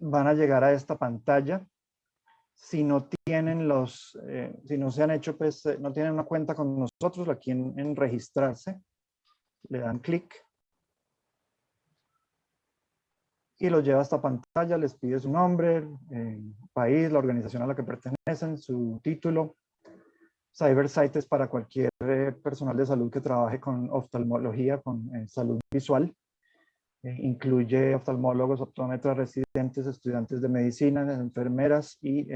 van a llegar a esta pantalla. Si no tienen si no se han hecho, pues no tienen una cuenta con nosotros, aquí en registrarse, le dan clic y los lleva a esta pantalla, les pide su nombre, país, la organización a la que pertenecen, su título. CyberSight es para cualquier personal de salud que trabaje con oftalmología, con salud visual. Incluye oftalmólogos, optómetras, residentes, estudiantes de medicina, enfermeras y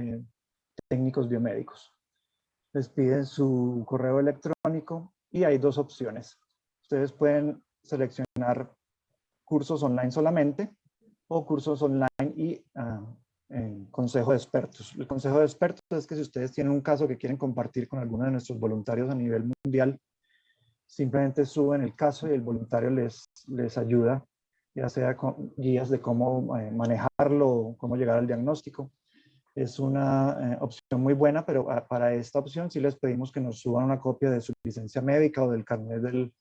técnicos biomédicos. Les piden su correo electrónico y hay dos opciones. Ustedes pueden seleccionar cursos online solamente o cursos online y consejo de expertos. El consejo de expertos es que si ustedes tienen un caso que quieren compartir con alguno de nuestros voluntarios a nivel mundial, simplemente suben el caso y el voluntario les ayuda, ya sea con guías de cómo manejarlo, cómo llegar al diagnóstico. Es una opción muy buena, pero para esta opción sí les pedimos que nos suban una copia de su licencia médica o del carnet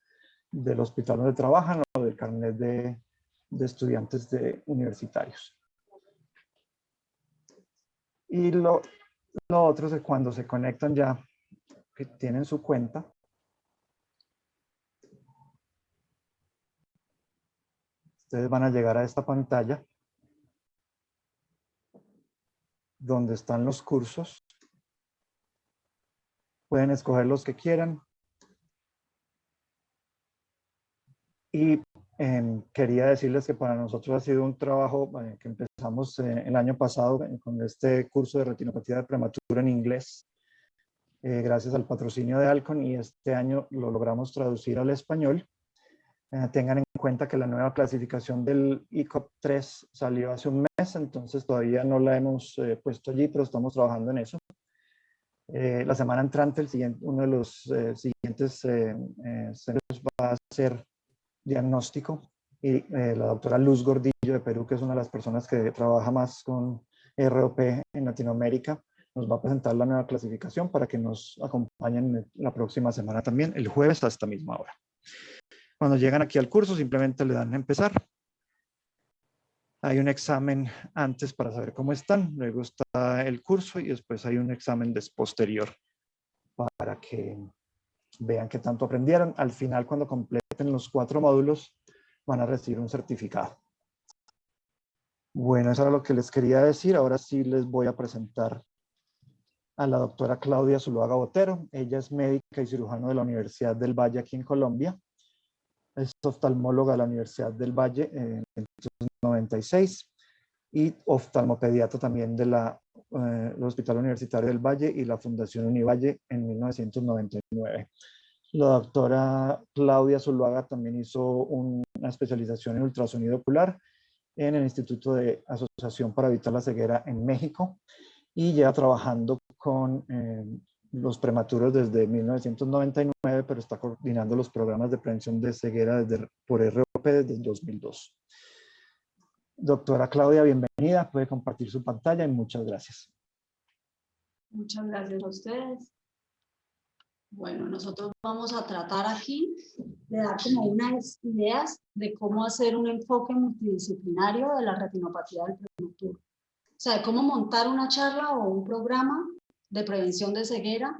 del hospital donde trabajan o del carnet de estudiantes universitarios. Y lo otro es que cuando se conectan ya, que tienen su cuenta, ustedes van a llegar a esta pantalla donde están los cursos. Pueden escoger los que quieran. Y quería decirles que para nosotros ha sido un trabajo que empezamos el año pasado con este curso de retinopatía prematura en inglés, gracias al patrocinio de Alcon, y este año lo logramos traducir al español. Tengan en cuenta que la nueva clasificación del ICOP 3 salió hace un mes, entonces todavía no la hemos puesto allí, pero estamos trabajando en eso. La semana entrante, uno de los siguientes centros va a ser diagnóstico, y la doctora Luz Gordillo de Perú, que es una de las personas que trabaja más con ROP en Latinoamérica, nos va a presentar la nueva clasificación para que nos acompañen la próxima semana también, el jueves a esta misma hora. Cuando llegan aquí al curso, simplemente le dan a empezar. Hay un examen antes para saber cómo están, luego está el curso y después hay un examen posterior para que vean qué tanto aprendieron. Al final, cuando completen los 4 módulos, van a recibir un certificado. Bueno, eso era lo que les quería decir. Ahora sí les voy a presentar a la doctora Claudia Zuluaga Botero. Ella es médica y cirujano de la Universidad del Valle aquí en Colombia. Es oftalmóloga de la Universidad del Valle en 1996 y oftalmopediatra también del Hospital Universitario del Valle y la Fundación Univalle en 1999. La doctora Claudia Zuluaga también hizo una especialización en ultrasonido ocular en el Instituto de Asociación para Evitar la Ceguera en México y lleva trabajando con los prematuros desde 1999, pero está coordinando los programas de prevención de ceguera por ROP desde el 2002. Doctora Claudia, bienvenida. Puede compartir su pantalla y muchas gracias. Muchas gracias a ustedes. Bueno, nosotros vamos a tratar aquí de dar como unas ideas de cómo hacer un enfoque multidisciplinario de la retinopatía del prematuro. O sea, de cómo montar una charla o un programa de prevención de ceguera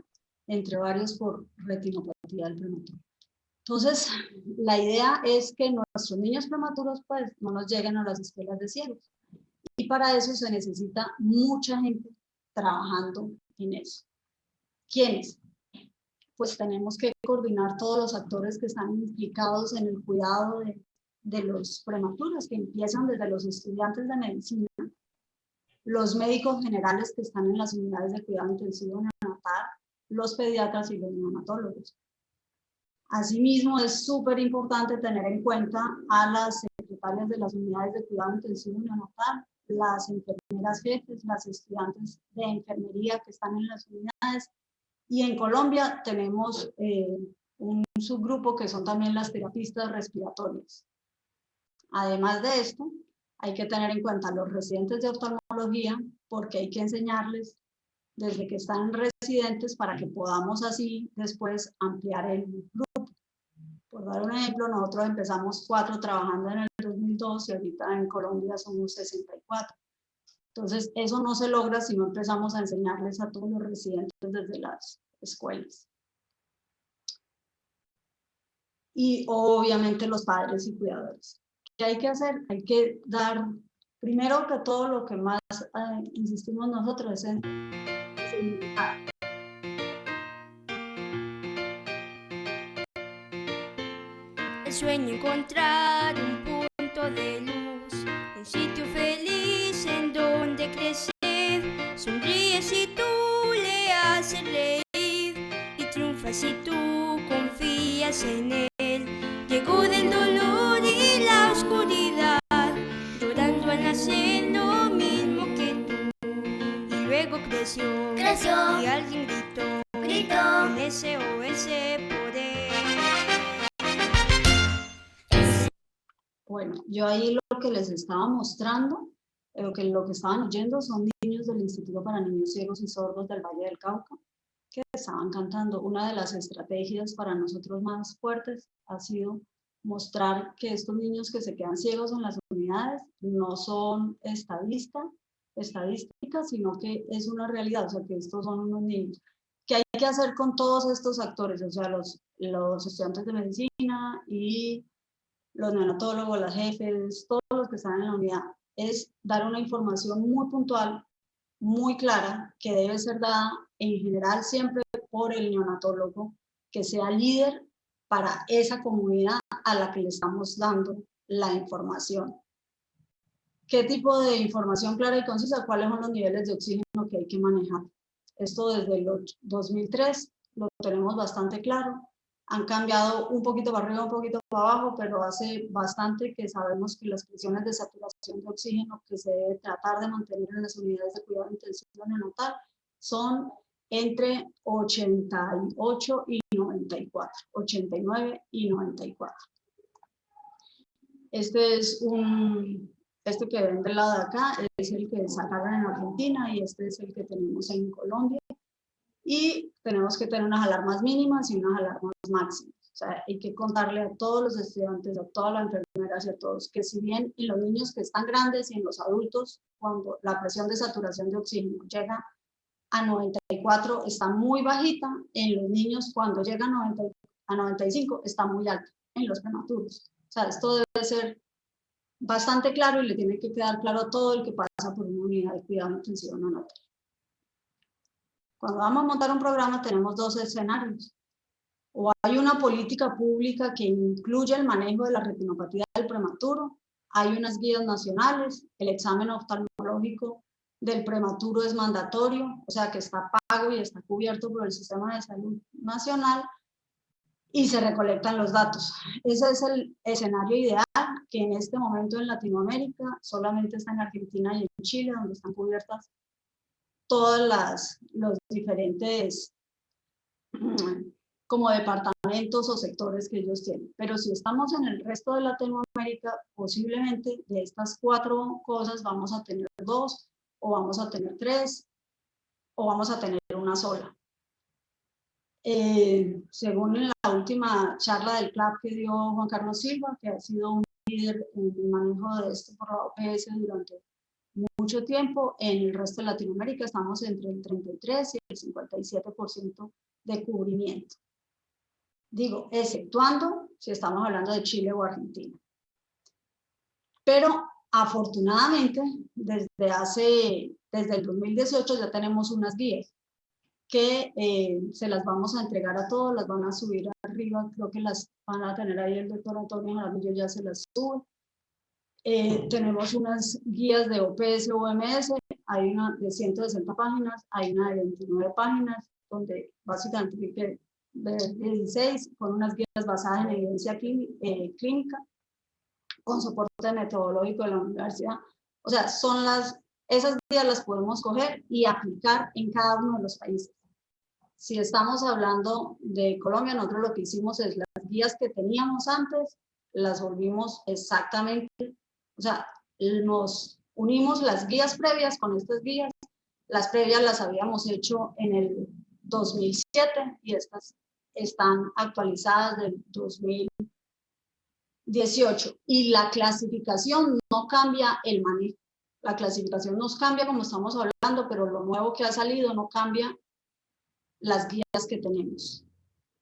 entre varios por retinopatía del prematuro. Entonces, la idea es que nuestros niños prematuros pues no nos lleguen a las escuelas de ciegos. Y para eso se necesita mucha gente trabajando en eso. ¿Quiénes? Pues tenemos que coordinar todos los actores que están implicados en el cuidado de los prematuros, que empiezan desde los estudiantes de medicina, los médicos generales que están en las unidades de cuidado intensivo neonatal, los pediatras y los neonatólogos. Asimismo, es súper importante tener en cuenta a las secretarias de las unidades de cuidado intensivo neonatal, las enfermeras jefes, las estudiantes de enfermería que están en las unidades. Y en Colombia tenemos un subgrupo que son también las terapistas respiratorias. Además de esto, hay que tener en cuenta a los residentes de oftalmología, porque hay que enseñarles desde que están residentes para que podamos así después ampliar el grupo. Por dar un ejemplo, nosotros empezamos 4 trabajando en el 2002 y ahorita en Colombia somos 64. Entonces, eso no se logra si no empezamos a enseñarles a todos los residentes desde las escuelas. Y obviamente los padres y cuidadores. ¿Qué hay que hacer? Hay que dar, primero que todo, lo que más insistimos nosotros es en visibilizar. El sueño encontrar un punto de luz, un sitio feliz en donde crecer. Sonríe si tú le haces reír y triunfa si tú confías en él. Llegó del dolor y la oscuridad, llorando al nacer lo mismo que tú. Y luego creció, y alguien gritó, en SOS por él. Bueno, yo ahí lo que les estaba mostrando, lo que estaban oyendo son niños del Instituto para Niños Ciegos y Sordos del Valle del Cauca, que estaban cantando. Una de las estrategias para nosotros más fuertes ha sido mostrar que estos niños que se quedan ciegos en las unidades no son estadísticas, sino que es una realidad, o sea, que estos son unos niños. ¿Qué hay que hacer con todos estos actores? O sea, los estudiantes de medicina y los neonatólogos, las jefes, todos los que están en la unidad, es dar una información muy puntual, muy clara, que debe ser dada en general siempre por el neonatólogo, que sea líder para esa comunidad a la que le estamos dando la información. ¿Qué tipo de información clara y concisa? ¿Cuáles son los niveles de oxígeno que hay que manejar? Esto desde el 2003 lo tenemos bastante claro. Han cambiado un poquito para arriba, un poquito para abajo, pero hace bastante que sabemos que las presiones de saturación de oxígeno que se debe tratar de mantener en las unidades de cuidado intensivo neonatal son entre 88 y 94, 89 y 94. Este que ven del lado de acá es el que sacaron en Argentina y este es el que tenemos en Colombia. Y tenemos que tener unas alarmas mínimas y unas alarmas máximas. O sea, hay que contarle a todos los estudiantes, a todas las enfermeras y a todos que si bien en los niños que están grandes y en los adultos, cuando la presión de saturación de oxígeno llega a 94 está muy bajita, en los niños cuando llega a 95 está muy alta, en los prematuros. O sea, esto debe ser bastante claro y le tiene que quedar claro a todo el que pasa por una unidad de cuidado intensivo neonatal. Cuando vamos a montar un programa tenemos dos escenarios. O hay una política pública que incluye el manejo de la retinopatía del prematuro, hay unas guías nacionales, el examen oftalmológico del prematuro es mandatorio, o sea que está pago y está cubierto por el Sistema de Salud Nacional, y se recolectan los datos. Ese es el escenario ideal que en este momento en Latinoamérica solamente está en Argentina y en Chile, donde están cubiertas todas los diferentes como departamentos o sectores que ellos tienen. Pero si estamos en el resto de Latinoamérica, posiblemente de estas 4 cosas vamos a tener 2, o vamos a tener 3, o vamos a tener una sola. Según la última charla del CLAP que dio Juan Carlos Silva, que ha sido un líder en el manejo de esto por la OPS durante mucho tiempo, en el resto de Latinoamérica estamos entre el 33 y el 57% de cubrimiento. Digo, exceptuando si estamos hablando de Chile o Argentina. Pero afortunadamente, desde el 2018 ya tenemos unas guías que se las vamos a entregar a todos, las van a subir arriba, creo que las van a tener ahí el doctor Antonio Jaramillo, ya se las sube. Tenemos unas guías de OPS o OMS, hay una de 160 páginas, hay una de 29 páginas, donde básicamente de 16, con unas guías basadas en evidencia clínica, con soporte metodológico de la universidad. O sea, esas guías las podemos coger y aplicar en cada uno de los países. Si estamos hablando de Colombia, nosotros lo que hicimos es las guías que teníamos antes, las volvimos exactamente, o sea, nos unimos las guías previas con estas guías. Las previas las habíamos hecho en el 2007 y estas están actualizadas del 2018. Y la clasificación no cambia el manejo. La clasificación nos cambia como estamos hablando, pero lo nuevo que ha salido no cambia las guías que tenemos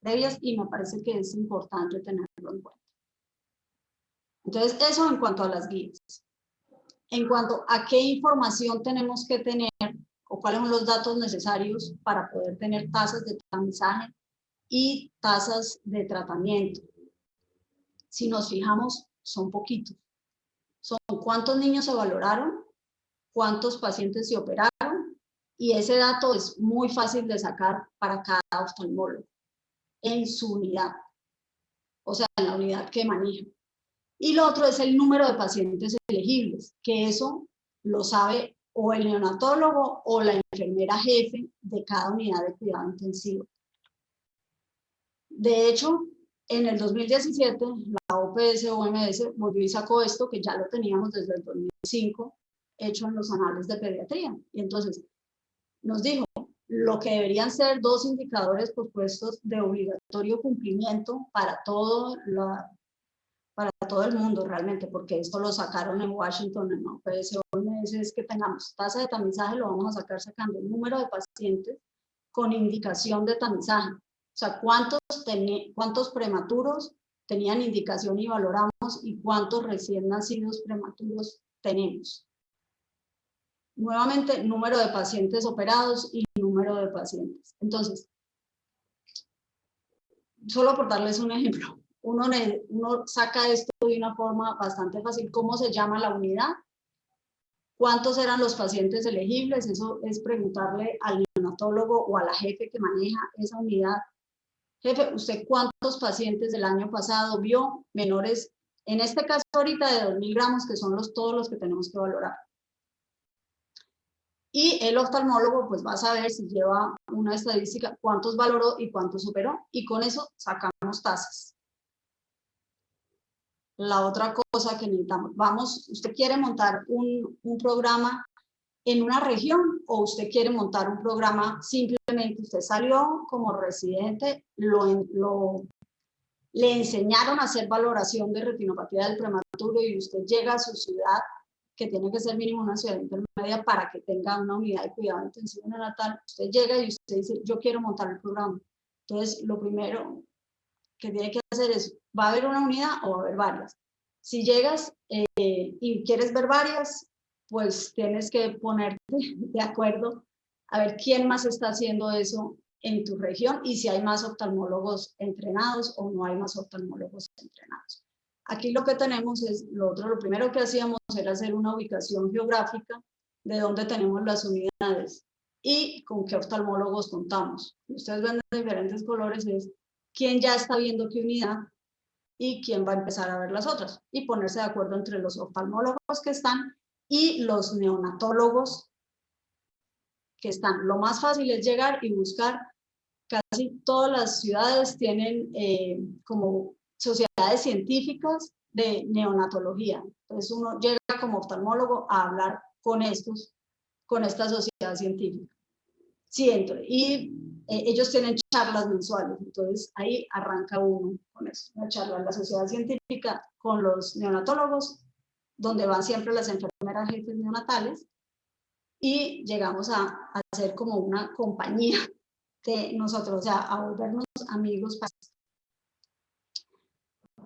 previas y me parece que es importante tenerlo en cuenta. Entonces, eso en cuanto a las guías. En cuanto a qué información tenemos que tener o cuáles son los datos necesarios para poder tener tasas de tamizaje y tasas de tratamiento. Si nos fijamos, son poquitos. Son cuántos niños se valoraron, cuántos pacientes se operaron, y ese dato es muy fácil de sacar para cada oftalmólogo en su unidad, o sea, en la unidad que maneja. Y lo otro es el número de pacientes elegibles, que eso lo sabe o el neonatólogo o la enfermera jefe de cada unidad de cuidado intensivo. De hecho, en el 2017, la OPS-OMS volvió y sacó esto, que ya lo teníamos desde el 2005, hecho en los anales de pediatría. Y entonces nos dijo lo que deberían ser 2 indicadores propuestos de obligatorio cumplimiento para todo el mundo realmente, porque esto lo sacaron en Washington, en OPS-OMS, es que tengamos tasa de tamizaje, lo vamos a sacar sacando el número de pacientes con indicación de tamizaje. O sea, cuántos prematuros tenían indicación y valoramos y cuántos recién nacidos prematuros tenemos. Nuevamente, número de pacientes operados y número de pacientes. Entonces, solo por darles un ejemplo, uno saca esto de una forma bastante fácil. ¿Cómo se llama la unidad? ¿Cuántos eran los pacientes elegibles? Eso es preguntarle al neonatólogo o a la jefe que maneja esa unidad. Jefe, ¿usted cuántos pacientes del año pasado vio menores, en este caso ahorita de 2.000 gramos, que son todos los que tenemos que valorar? Y el oftalmólogo pues va a saber si lleva una estadística, cuántos valoró y cuántos superó, y con eso sacamos tasas. La otra cosa que necesitamos, usted quiere montar un programa en una región o usted quiere montar un programa simplemente, usted salió como residente, le enseñaron a hacer valoración de retinopatía del prematuro y usted llega a su ciudad, que tiene que ser mínimo una ciudad intermedia para que tenga una unidad de cuidado intensivo neonatal, usted llega y usted dice, yo quiero montar el programa. Entonces, lo primero que tiene que hacer es, ¿va a haber una unidad o va a haber varias? Si llegas y quieres ver varias, pues tienes que ponerte de acuerdo a ver quién más está haciendo eso en tu región y si hay más oftalmólogos entrenados o no hay más oftalmólogos entrenados. Aquí lo que tenemos es, lo primero que hacíamos era hacer una ubicación geográfica de dónde tenemos las unidades y con qué oftalmólogos contamos. Ustedes ven de diferentes colores, es quién ya está viendo qué unidad y quién va a empezar a ver las otras y ponerse de acuerdo entre los oftalmólogos que están y los neonatólogos que están. Lo más fácil es llegar y buscar. Casi todas las ciudades tienen como sociedades científicas de neonatología. Entonces uno llega como oftalmólogo a hablar con esta sociedad científica. Sí, y ellos tienen charlas mensuales, entonces ahí arranca uno con eso, una charla en la sociedad científica con los neonatólogos, donde van siempre las enfermeras jefes neonatales, y llegamos a hacer como una compañía de nosotros, o sea, a volvernos amigos.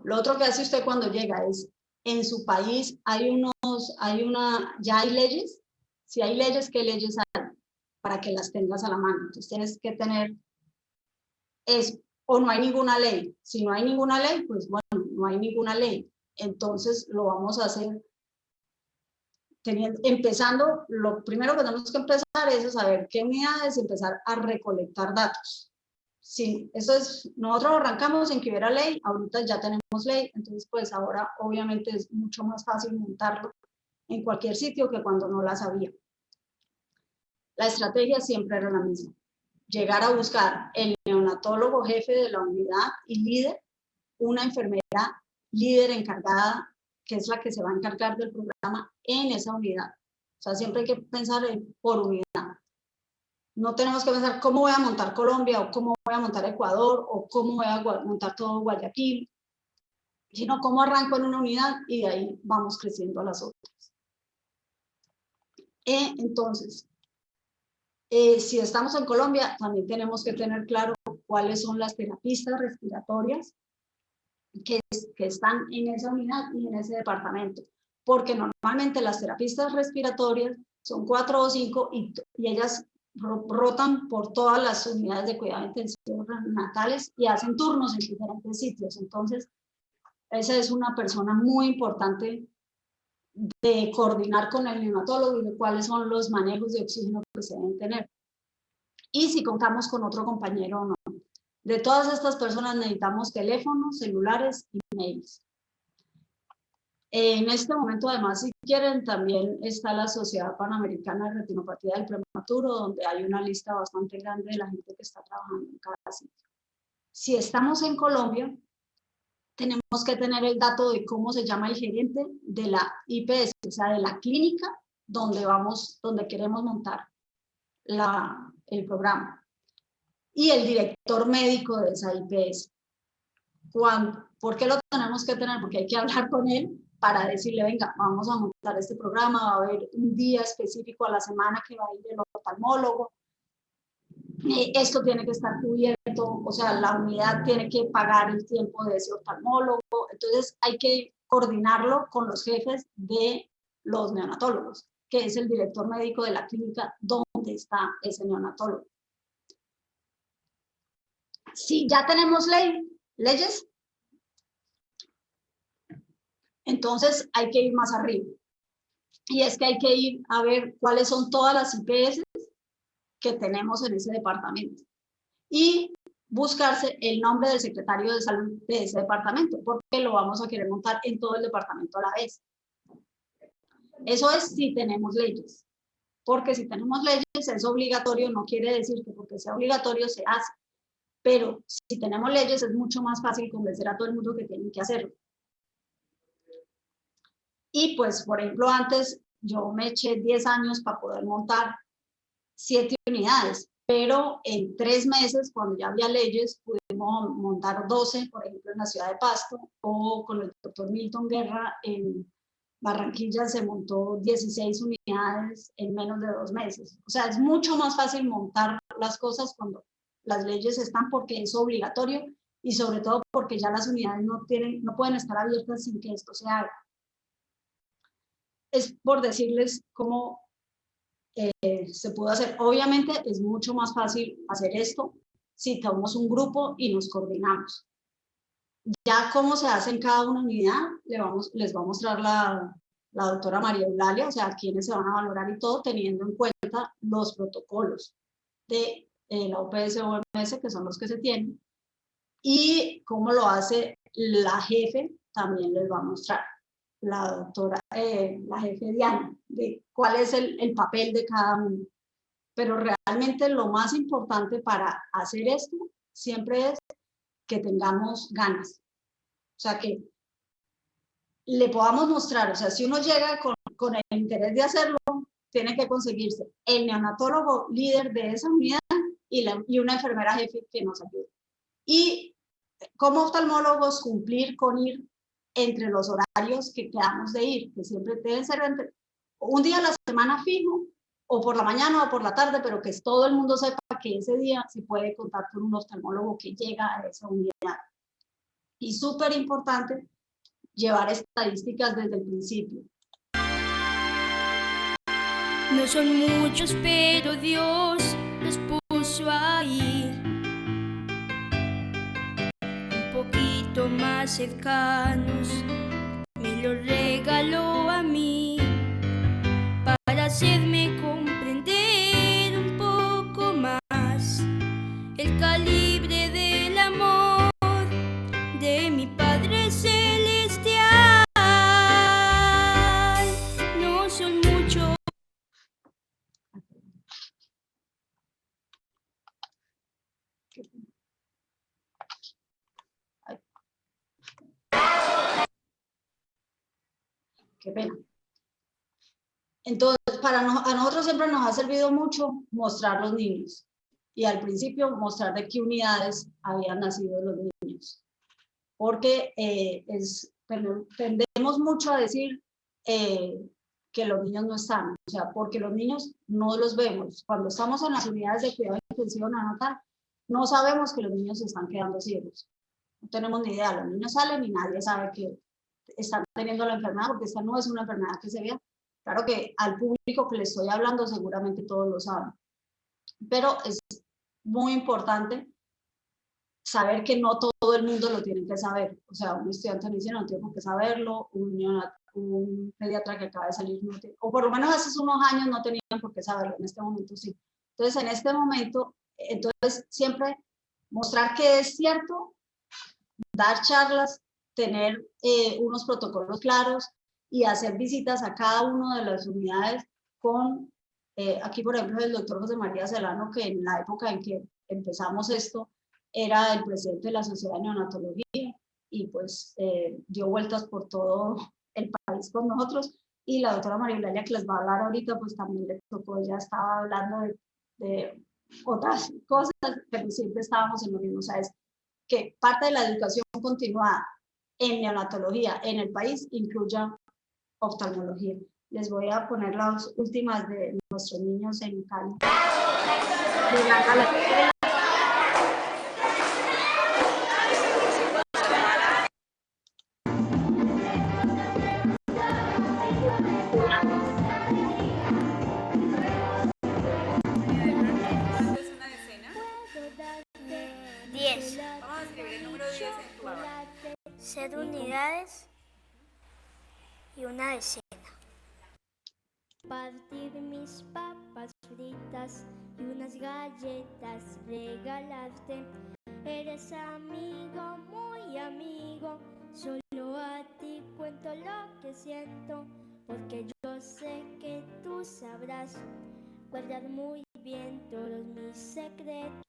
Lo otro que hace usted cuando llega es, en su país ya hay leyes. Si hay leyes, ¿qué leyes hay? Para que las tengas a la mano. Entonces tienes que tener eso, o no hay ninguna ley. Si no hay ninguna ley, pues bueno, no hay ninguna ley. Entonces lo vamos a hacer empezando, lo primero que tenemos que empezar es saber qué unidades, empezar a recolectar datos. Sí, eso es, nosotros arrancamos sin que hubiera ley, ahorita ya tenemos ley, entonces pues ahora obviamente es mucho más fácil montarlo en cualquier sitio que cuando no las había. La estrategia siempre era la misma, llegar a buscar el neonatólogo jefe de la unidad y líder, una enfermera líder encargada, que es la que se va a encargar del programa en esa unidad. O sea, siempre hay que pensar por unidad. No tenemos que pensar cómo voy a montar Colombia o cómo voy a montar Ecuador o cómo voy a montar todo Guayaquil, sino cómo arranco en una unidad y de ahí vamos creciendo a las otras. Entonces, si estamos en Colombia, también tenemos que tener claro cuáles son las terapistas respiratorias que están en esa unidad y en ese departamento, porque normalmente las terapistas respiratorias son 4 o 5 y ellas rotan por todas las unidades de cuidado intensivo natales y hacen turnos en diferentes sitios. Entonces, esa es una persona muy importante de coordinar con el neonatólogo y de cuáles son los manejos de oxígeno que se deben tener. Y si contamos con otro compañero o no. De todas estas personas necesitamos teléfonos, celulares y mails. En este momento, además, si quieren, también está la Sociedad Panamericana de Retinopatía del Prematuro, donde hay una lista bastante grande de la gente que está trabajando en cada sitio. Si estamos en Colombia, tenemos que tener el dato de cómo se llama el gerente de la IPS, o sea, de la clínica donde queremos montar el programa. Y el director médico de esa IPS. ¿Por qué lo tenemos que tener? Porque hay que hablar con él para decirle, venga, vamos a montar este programa, va a haber un día específico a la semana que va a ir el oftalmólogo, esto tiene que estar cubierto, o sea, la unidad tiene que pagar el tiempo de ese oftalmólogo, entonces hay que coordinarlo con los jefes de los neonatólogos, que es el director médico de la clínica donde está ese neonatólogo. Si ya tenemos leyes, entonces hay que ir más arriba. Y es que hay que ir a ver cuáles son todas las IPS que tenemos en ese departamento. Y buscarse el nombre del secretario de salud de ese departamento, porque lo vamos a querer montar en todo el departamento a la vez. Eso es si tenemos leyes. Porque si tenemos leyes es obligatorio, no quiere decir que porque sea obligatorio se hace. Pero si tenemos leyes es mucho más fácil convencer a todo el mundo que tienen que hacerlo. Y pues, por ejemplo, antes yo me eché 10 años para poder montar 7 unidades, pero en 3 meses, cuando ya había leyes, pudimos montar 12, por ejemplo, en la ciudad de Pasto, o con el doctor Milton Guerra en Barranquilla se montó 16 unidades en menos de 2 meses. O sea, es mucho más fácil montar las cosas cuando las leyes están, porque es obligatorio y sobre todo porque ya las unidades no pueden estar abiertas sin que esto se haga. Es por decirles cómo se pudo hacer. Obviamente es mucho más fácil hacer esto si tenemos un grupo y nos coordinamos. Ya cómo se hace en cada una unidad, les va a mostrar la doctora María Eulalia, o sea, quiénes se van a valorar y todo, teniendo en cuenta los protocolos de la OPS o OMS, que son los que se tienen, y cómo lo hace la jefe, también les va a mostrar la doctora, la jefe Diana, de cuál es el papel de cada uno. Pero realmente lo más importante para hacer esto siempre es que tengamos ganas. O sea, que le podamos mostrar, o sea, si uno llega con el interés de hacerlo, tiene que conseguirse el neonatólogo líder de esa unidad y una enfermera jefe que nos ayude. Y como oftalmólogos cumplir con ir entre los horarios que quedamos de ir, que siempre deben ser un día a la semana fijo, o por la mañana o por la tarde, pero que todo el mundo sepa que ese día se puede contar con un oftalmólogo que llega a esa unidad. Y súper importante, llevar estadísticas desde el principio. No son muchos, pero Dios los puso ahí, un poquito más cercanos, me lo regaló a mí, para hacerme comprender un poco más el calibre del amor de mi Padre Celestial. No son muchos. Qué pena. Entonces, a nosotros siempre nos ha servido mucho mostrar los niños. Y al principio mostrar de qué unidades habían nacido los niños. Porque tendemos mucho a decir que que los niños no están, o sea, porque los niños no los vemos. Cuando estamos en las unidades de cuidado intensivo neonatal, no sabemos que los niños se están quedando ciegos. No tenemos ni idea, los niños salen y nadie sabe que están teniendo la enfermedad, porque esta no es una enfermedad que se vea. Claro que al público que le estoy hablando seguramente todos lo saben, pero es muy importante saber que no todo el mundo lo tiene que saber. O sea, un estudiante de medicina no tiene por qué saberlo, un pediatra que acaba de salir, no tiene, o por lo menos hace unos años no tenían por qué saberlo, en este momento sí. Entonces, en este momento, entonces siempre mostrar que es cierto, dar charlas, tener unos protocolos claros y hacer visitas a cada una de las unidades con, aquí por ejemplo el doctor José María Celano, que en la época en que empezamos esto, era el presidente de la Sociedad de Neonatología y pues dio vueltas por todo el país con nosotros, y la doctora María Eulalia, que les va a hablar ahorita, pues también le tocó, ella estaba hablando de otras cosas, pero siempre estábamos en lo mismo, o sea, es que parte de la educación continuada en neonatología en el país incluya oftalmología. Les voy a poner las últimas de nuestros niños en Cali. Llegando a la escuela. Vamos a escribir el número 10 en tu aula. 0 unidades y una decena. Partir mis papas fritas y unas galletas regalarte. Eres amigo, muy amigo, solo a ti cuento lo que siento, porque yo sé que tú sabrás guardar muy bien todos mis secretos.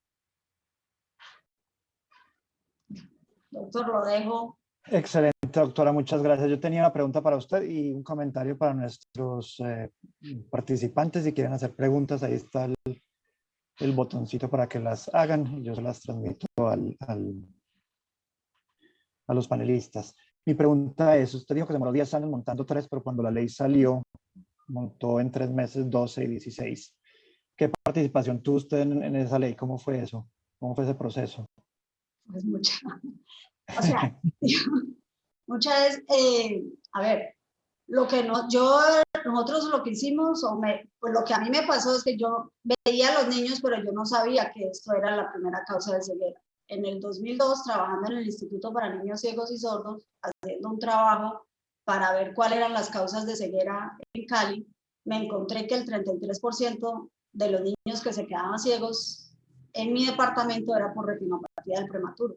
Doctor, lo dejo. Excelente, doctora, muchas gracias. Yo tenía una pregunta para usted y un comentario para nuestros participantes. Si quieren hacer preguntas, ahí está el botoncito para que las hagan y yo se las transmito a los panelistas. Mi pregunta es, usted dijo que se demoró 10 años montando 3, pero cuando la ley salió, montó en 3 meses 12 y 16. ¿Qué participación tuvo usted en esa ley? ¿Cómo fue eso? ¿Cómo fue ese proceso? Pues mucha. O sea, muchas veces, a ver, lo que no, nosotros lo que hicimos, pues lo que a mí me pasó es que yo veía a los niños, pero yo no sabía que esto era la primera causa de ceguera. En el 2002, trabajando en el Instituto para Niños Ciegos y Sordos, haciendo un trabajo para ver cuáles eran las causas de ceguera en Cali, me encontré que el 33% de los niños que se quedaban ciegos en mi departamento era por retinopatía del prematuro.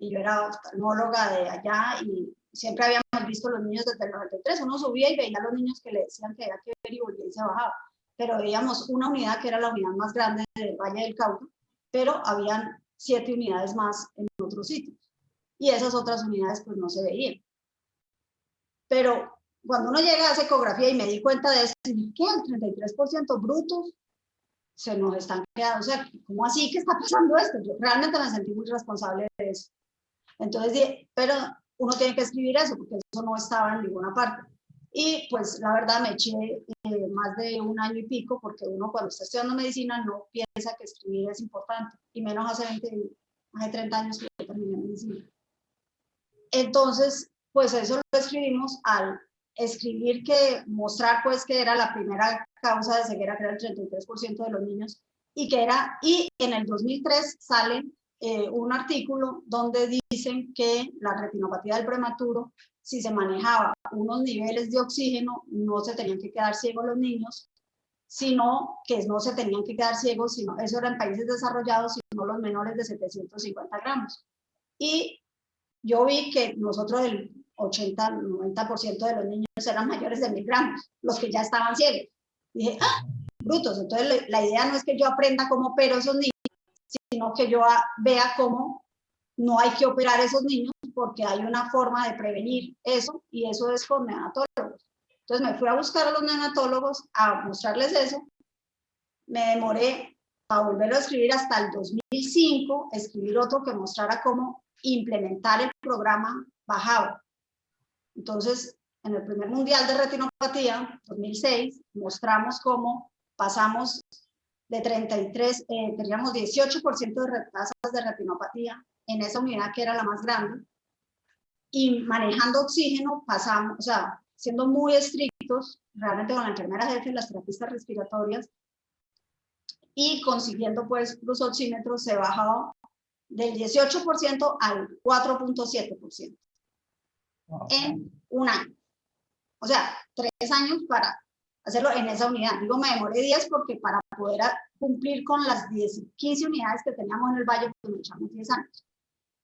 Y yo era oftalmóloga de allá y siempre habíamos visto los niños desde el 93. Uno subía y veía a los niños que le decían que había que ver y volvía y se bajaba. Pero veíamos una unidad que era la unidad más grande del Valle del Cauca, pero habían 7 unidades más en otros sitios. Y esas otras unidades pues no se veían. Pero cuando uno llega a esa ecografía y me di cuenta de eso, ¿qué? El 33% brutos se nos están quedando. O sea, ¿cómo así que está pasando esto? Yo realmente me sentí muy responsable de eso. Entonces dije, pero uno tiene que escribir eso, porque eso no estaba en ninguna parte. Y pues la verdad me eché más de 1 año y pico, porque uno cuando está estudiando medicina no piensa que escribir es importante, y menos hace 30 años que yo terminé medicina. Entonces, pues eso lo escribimos al escribir que, mostrar pues que era la primera causa de ceguera, que era el 33% de los niños, y en el 2003 sale un artículo donde dicen que la retinopatía del prematuro, si se manejaba unos niveles de oxígeno, no se tenían que quedar ciegos los niños, sino que no se tenían que quedar ciegos, sino eso era en países desarrollados, sino los menores de 750 gramos. Y yo vi que nosotros el 80-90% de los niños eran mayores de 1000 gramos, los que ya estaban ciegos. Y dije, ¡ah! Brutos. Entonces la idea no es que yo aprenda cómo opero esos niños, sino que yo vea cómo no hay que operar esos niños, porque hay una forma de prevenir eso, y eso es con neonatólogos. Entonces me fui a buscar a los neonatólogos a mostrarles eso. Me demoré a volverlo a escribir hasta el 2005, escribir otro que mostrara cómo implementar el programa Bajaba. Entonces, en el primer mundial de retinopatía, 2006, mostramos cómo pasamos de 33, teníamos 18% de tasas de retinopatía en esa unidad que era la más grande, y manejando oxígeno pasamos, o sea, siendo muy estrictos, realmente con la enfermera jefe y las terapistas respiratorias, y consiguiendo pues los oxímetros se bajaba del 18% al 4.7% en un año. O sea, 3 años para hacerlo en esa unidad. Digo, me demoré 10 porque para poder cumplir con las 15 unidades que teníamos en el Valle, pues me echamos 10 años.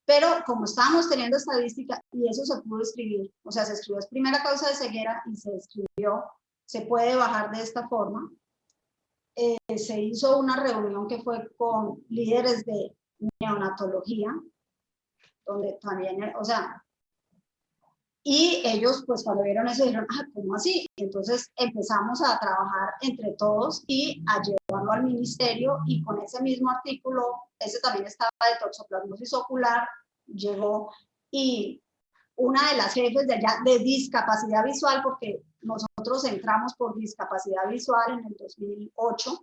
Pero como estábamos teniendo estadística, y eso se pudo escribir, o sea, se escribió es primera causa de ceguera y se escribió, se puede bajar de esta forma. Se hizo una reunión que fue con líderes de neonatología, donde también, o sea, y ellos pues cuando vieron eso dijeron, ah, ¿cómo así? Entonces empezamos a trabajar entre todos y a llevarlo al ministerio, y con ese mismo artículo, ese también estaba de toxoplasmosis ocular, llegó, y una de las jefes de allá de discapacidad visual, porque nosotros entramos por discapacidad visual en el 2008,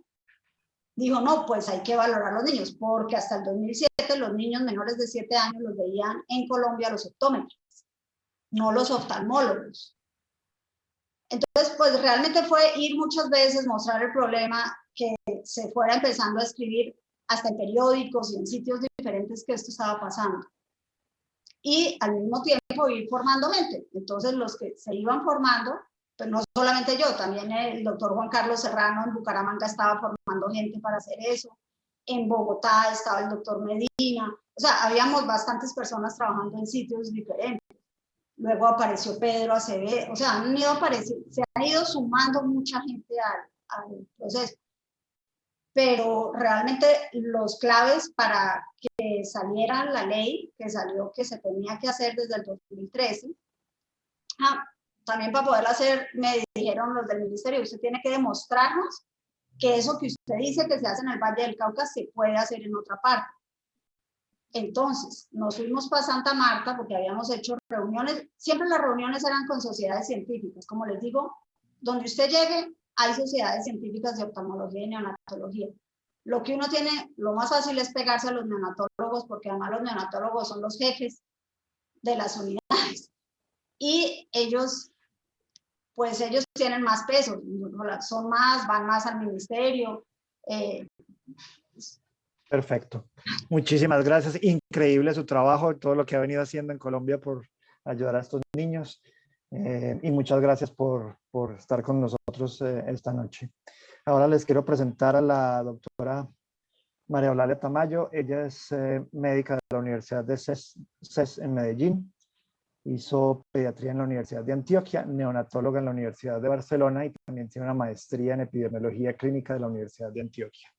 dijo, no, pues hay que valorar a los niños, porque hasta el 2007 los niños menores de 7 años los veían en Colombia los optómetros, no los oftalmólogos. Entonces, pues realmente fue ir muchas veces, mostrar el problema, que se fuera empezando a escribir hasta en periódicos y en sitios diferentes que esto estaba pasando. Y al mismo tiempo ir formando gente. Entonces, los que se iban formando, pues no solamente yo, también el doctor Juan Carlos Serrano en Bucaramanga estaba formando gente para hacer eso. En Bogotá estaba el doctor Medina. O sea, habíamos bastantes personas trabajando en sitios diferentes. Luego apareció Pedro Acevedo. O sea, se han ido sumando mucha gente al proceso. Pero realmente los claves para que saliera la ley, que salió, que se tenía que hacer desde el 2013, también para poderla hacer, me dijeron los del ministerio, usted tiene que demostrarnos que eso que usted dice que se hace en el Valle del Cauca se puede hacer en otra parte. Entonces, nos fuimos para Santa Marta porque habíamos hecho reuniones, siempre las reuniones eran con sociedades científicas, como les digo, donde usted llegue, hay sociedades científicas de oftalmología y neonatología. Lo que uno tiene, lo más fácil es pegarse a los neonatólogos, porque además los neonatólogos son los jefes de las unidades. Y ellos, pues ellos tienen más peso, son más, van más al ministerio. Perfecto. Muchísimas gracias. Increíble su trabajo, todo lo que ha venido haciendo en Colombia por ayudar a estos niños. Y muchas gracias por estar con nosotros esta noche. Ahora les quiero presentar a la doctora María Eulalia Tamayo. Ella es médica de la Universidad de CES en Medellín. Hizo pediatría en la Universidad de Antioquia, neonatóloga en la Universidad de Barcelona y también tiene una maestría en epidemiología clínica de la Universidad de Antioquia.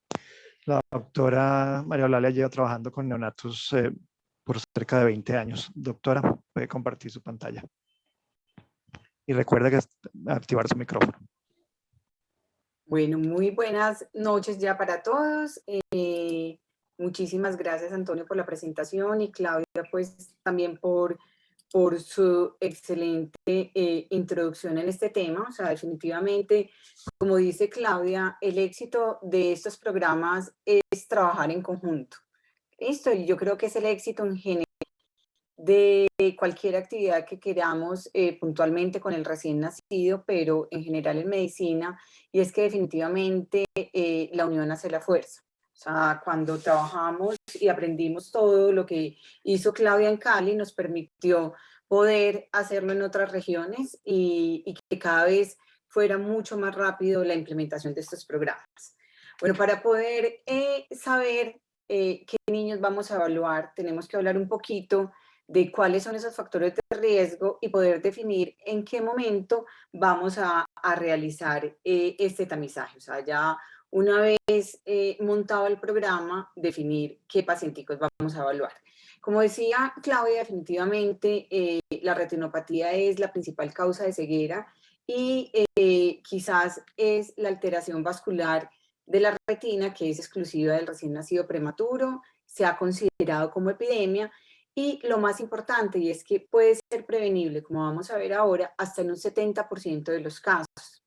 La doctora María Eulalia lleva trabajando con neonatos por cerca de 20 años. Doctora, puede compartir su pantalla. Y recuerda que activar su micrófono. Bueno, muy buenas noches ya para todos. Muchísimas gracias, Antonio, por la presentación, y Claudia, pues también por su excelente introducción en este tema. O sea, definitivamente, como dice Claudia, el éxito de estos programas es trabajar en conjunto. Esto yo creo que es el éxito en general de cualquier actividad que queramos puntualmente con el recién nacido, pero en general en medicina, y es que definitivamente la unión hace la fuerza. O sea, cuando trabajamos y aprendimos todo lo que hizo Claudia en Cali, nos permitió poder hacerlo en otras regiones y que cada vez fuera mucho más rápido la implementación de estos programas. Bueno, para poder saber qué niños vamos a evaluar, tenemos que hablar un poquito de cuáles son esos factores de riesgo y poder definir en qué momento vamos a realizar este tamizaje. O sea, ya una vez montado el programa, definir qué pacienticos vamos a evaluar. Como decía Claudia, definitivamente la retinopatía es la principal causa de ceguera y quizás es la alteración vascular de la retina, que es exclusiva del recién nacido prematuro, se ha considerado como epidemia, Y lo más importante, y es que puede ser prevenible, como vamos a ver ahora, hasta en un 70% de los casos.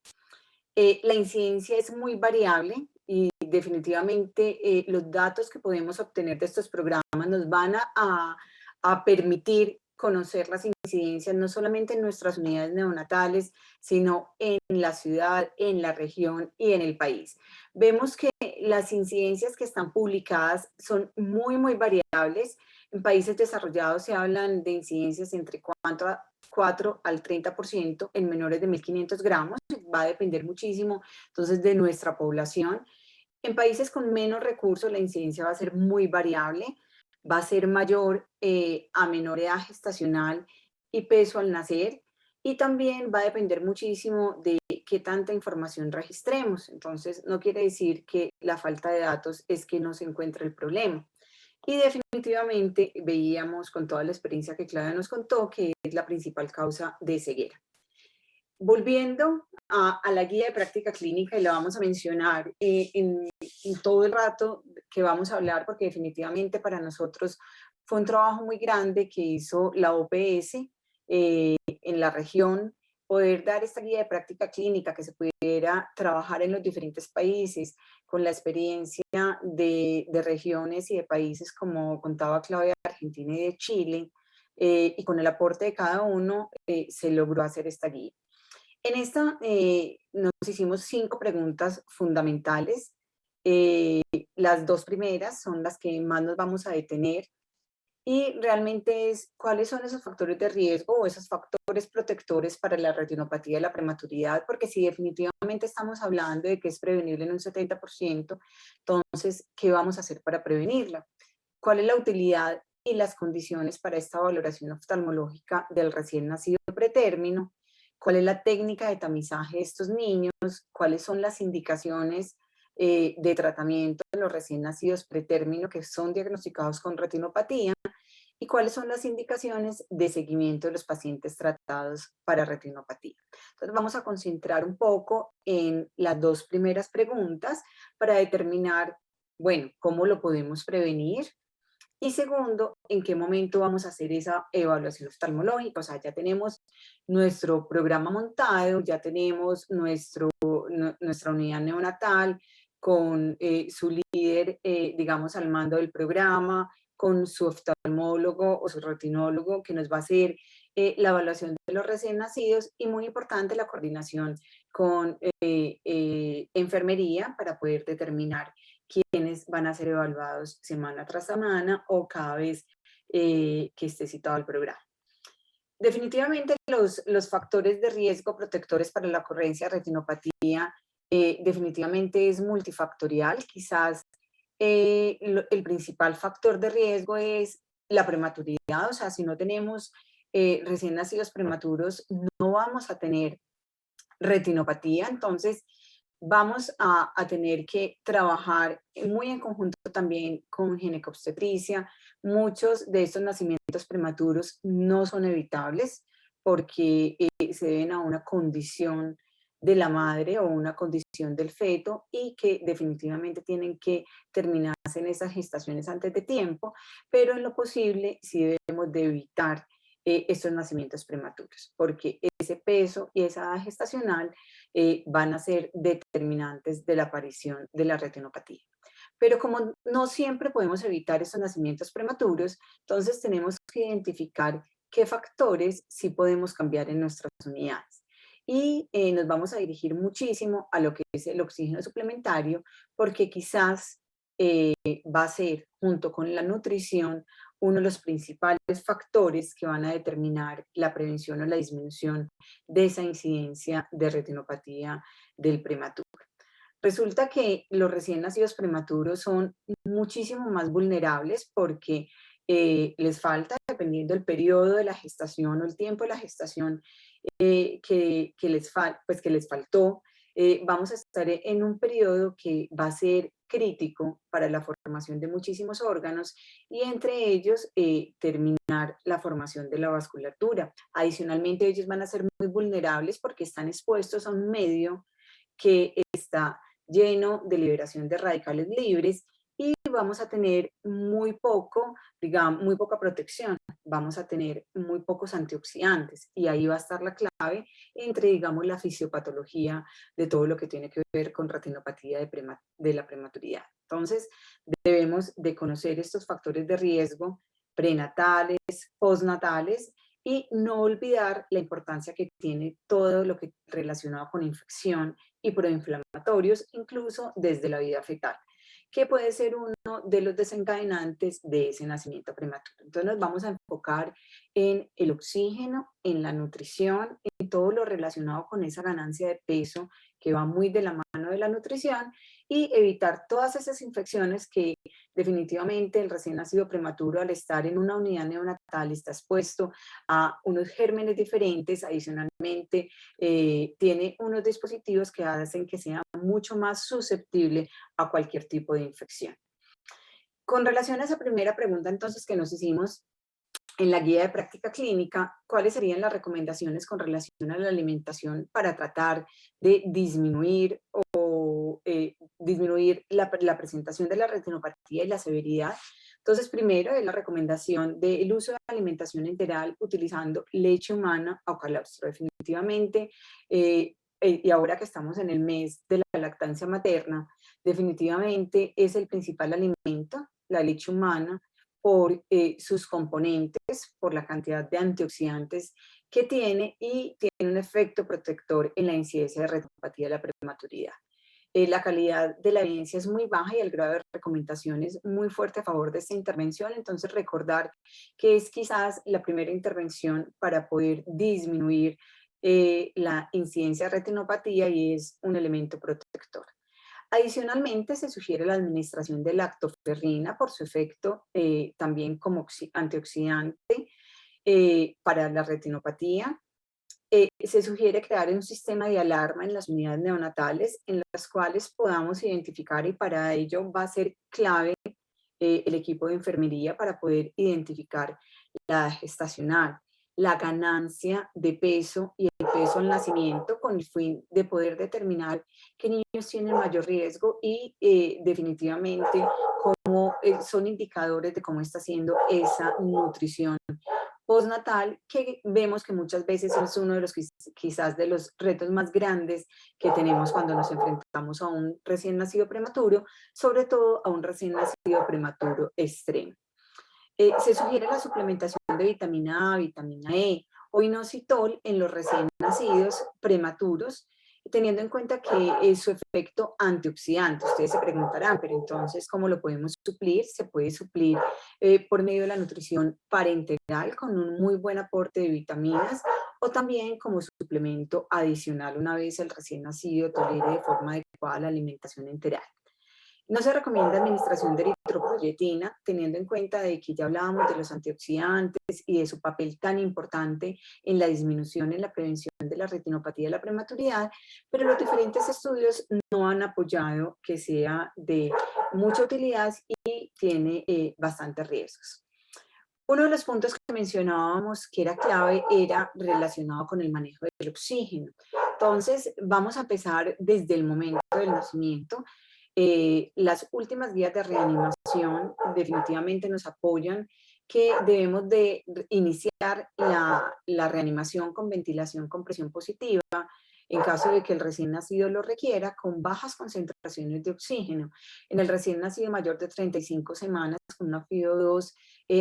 La incidencia es muy variable y definitivamente los datos que podemos obtener de estos programas nos van a permitir conocer las incidencias no solamente en nuestras unidades neonatales, sino en la ciudad, en la región y en el país. Vemos que las incidencias que están publicadas son muy, muy variables. En países desarrollados se hablan de incidencias entre 4 al 30% en menores de 1.500 gramos, va a depender muchísimo entonces de nuestra población. En países con menos recursos la incidencia va a ser muy variable, va a ser mayor a menor edad gestacional y peso al nacer, y también va a depender muchísimo de qué tanta información registremos. Entonces no quiere decir que la falta de datos es que no se encuentra el problema. Y definitivamente veíamos con toda la experiencia que Claudia nos contó que es la principal causa de ceguera. Volviendo a la guía de práctica clínica, y la vamos a mencionar en todo el rato que vamos a hablar, porque definitivamente para nosotros fue un trabajo muy grande que hizo la OPS en la región, poder dar esta guía de práctica clínica que se pudiera trabajar en los diferentes países, con la experiencia de regiones y de países como contaba Claudia, de Argentina y de Chile, y con el aporte de cada uno se logró hacer esta guía. En esta nos hicimos 5 preguntas fundamentales. Las 2 primeras son las que más nos vamos a detener, y realmente es cuáles son esos factores de riesgo o esos factores protectores para la retinopatía de la prematuridad, porque si definitivamente estamos hablando de que es prevenible en un 70%, entonces, ¿qué vamos a hacer para prevenirla? ¿Cuál es la utilidad y las condiciones para esta valoración oftalmológica del recién nacido pretérmino? ¿Cuál es la técnica de tamizaje de estos niños? ¿Cuáles son las indicaciones de tratamiento de los recién nacidos pretérmino que son diagnosticados con retinopatía? ¿Y cuáles son las indicaciones de seguimiento de los pacientes tratados para retinopatía? Entonces vamos a concentrar un poco en las 2 primeras preguntas para determinar, bueno, cómo lo podemos prevenir, y segundo, en qué momento vamos a hacer esa evaluación oftalmológica. O sea, ya tenemos nuestro programa montado, ya tenemos nuestra unidad neonatal con su líder, digamos, al mando del programa, con su oftalmólogo o su retinólogo que nos va a hacer la evaluación de los recién nacidos, y muy importante la coordinación con enfermería para poder determinar quiénes van a ser evaluados semana tras semana o cada vez que esté citado el programa. Definitivamente los factores de riesgo protectores para la ocurrencia de retinopatía definitivamente es multifactorial. Quizás el principal factor de riesgo es la prematuridad. O sea, si no tenemos recién nacidos prematuros, no vamos a tener retinopatía. Entonces vamos a tener que trabajar muy en conjunto también con ginecobstetricia. Muchos de estos nacimientos prematuros no son evitables porque se deben a una condición de la madre o una condición del feto, y que definitivamente tienen que terminarse en esas gestaciones antes de tiempo, pero en lo posible sí debemos de evitar estos nacimientos prematuros, porque ese peso y esa edad gestacional van a ser determinantes de la aparición de la retinopatía. Pero como no siempre podemos evitar estos nacimientos prematuros, entonces tenemos que identificar qué factores sí podemos cambiar en nuestras unidades. Y nos vamos a dirigir muchísimo a lo que es el oxígeno suplementario, porque quizás va a ser, junto con la nutrición, uno de los principales factores que van a determinar la prevención o la disminución de esa incidencia de retinopatía del prematuro. Resulta que los recién nacidos prematuros son muchísimo más vulnerables porque les falta, dependiendo del periodo de la gestación o el tiempo de la gestación que les faltó, vamos a estar en un periodo que va a ser crítico para la formación de muchísimos órganos, y entre ellos terminar la formación de la vasculatura. Adicionalmente, ellos van a ser muy vulnerables porque están expuestos a un medio que está lleno de liberación de radicales libres, y vamos a tener muy poca protección. vamos a tener muy pocos antioxidantes y ahí va a estar la clave entre, digamos, la fisiopatología de todo lo que tiene que ver con retinopatía de la prematuridad. Entonces, debemos de conocer estos factores de riesgo prenatales, postnatales, y no olvidar la importancia que tiene todo lo que relacionado con infección y proinflamatorios, incluso desde la vida fetal, que puede ser uno de los desencadenantes de ese nacimiento prematuro. Entonces nos vamos a enfocar en el oxígeno, en la nutrición, en todo lo relacionado con esa ganancia de peso que va muy de la mano de la nutrición, y evitar todas esas infecciones que definitivamente el recién nacido prematuro, al estar en una unidad neonatal, está expuesto a unos gérmenes diferentes. Adicionalmente tiene unos dispositivos que hacen que sea mucho más susceptible a cualquier tipo de infección. Con relación a esa primera pregunta entonces que nos hicimos en la guía de práctica clínica, ¿cuáles serían las recomendaciones con relación a la alimentación para tratar de disminuir disminuir la presentación de la retinopatía y la severidad? Entonces, primero es la recomendación del uso de alimentación enteral utilizando leche humana o calostro. Definitivamente, y ahora que estamos en el mes de la lactancia materna, definitivamente es el principal alimento, la leche humana, por sus componentes, por la cantidad de antioxidantes que tiene, y tiene un efecto protector en la incidencia de retinopatía de la prematuridad. La calidad de la evidencia es muy baja y el grado de recomendación es muy fuerte a favor de esta intervención. Entonces, recordar que es quizás la primera intervención para poder disminuir la incidencia de retinopatía, y es un elemento protector. Adicionalmente, se sugiere la administración de lactoferrina por su efecto también como antioxidante para la retinopatía. Se sugiere crear un sistema de alarma en las unidades neonatales en las cuales podamos identificar, y para ello va a ser clave el equipo de enfermería para poder identificar la gestacional, la ganancia de peso y el peso al nacimiento, con el fin de poder determinar qué niños tienen mayor riesgo y definitivamente cómo son indicadores de cómo está siendo esa nutrición postnatal, que vemos que muchas veces es uno de los quizás de los retos más grandes que tenemos cuando nos enfrentamos a un recién nacido prematuro, sobre todo a un recién nacido prematuro extremo. Se sugiere la suplementación de vitamina A, vitamina E o inositol en los recién nacidos prematuros, teniendo en cuenta que es su efecto antioxidante. Ustedes se preguntarán, pero entonces, ¿cómo lo podemos suplir? Se puede suplir por medio de la nutrición parenteral con un muy buen aporte de vitaminas, o también como suplemento adicional una vez el recién nacido tolere de forma adecuada la alimentación enteral. No se recomienda administración de eritropoyetina, teniendo en cuenta de que ya hablábamos de los antioxidantes y de su papel tan importante en la disminución, en la prevención de la retinopatía de la prematuridad, pero los diferentes estudios no han apoyado que sea de mucha utilidad y tiene bastantes riesgos. Uno de los puntos que mencionábamos que era clave era relacionado con el manejo del oxígeno. Entonces, vamos a empezar desde el momento del nacimiento. Las últimas guías de reanimación definitivamente nos apoyan que debemos de iniciar la reanimación con ventilación con presión positiva, en caso de que el recién nacido lo requiera, con bajas concentraciones de oxígeno. En el recién nacido mayor de 35 semanas, con una FiO2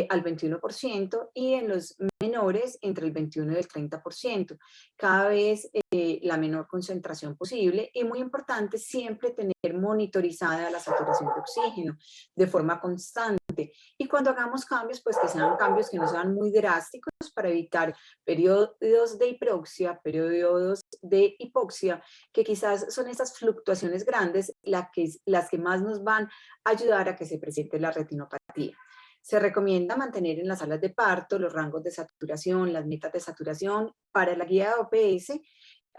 al 21%, y en los menores entre el 21 y el 30%. Cada vez la menor concentración posible, y muy importante siempre tener monitorizada la saturación de oxígeno de forma constante. Y cuando hagamos cambios, pues que sean cambios que no sean muy drásticos, para evitar periodos de hiproxia, periodos de hipoxia, que quizás son esas fluctuaciones grandes las que más nos van a ayudar a que se presente la retinopatía. Se recomienda mantener en las salas de parto los rangos de saturación, las metas de saturación. Para la guía de OPS,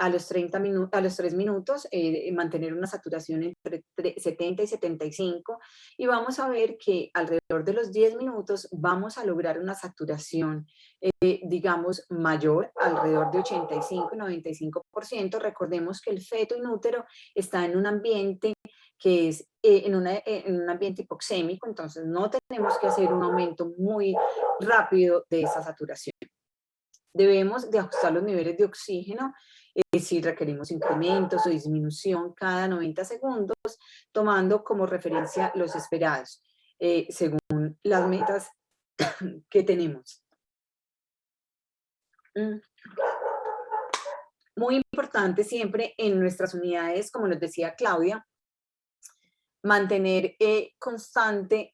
a los 3 minutos, mantener una saturación entre 70 y 75, y vamos a ver que alrededor de los 10 minutos vamos a lograr una saturación, digamos, mayor, alrededor de 85 y 95%. Recordemos que el feto inútero está en un ambiente que es en un ambiente hipoxémico, entonces no tenemos que hacer un aumento muy rápido de esa saturación. Debemos de ajustar los niveles de oxígeno si requerimos incrementos o disminución cada 90 segundos, tomando como referencia los esperados, según las metas que tenemos. Muy importante siempre en nuestras unidades, como nos decía Claudia, mantener constante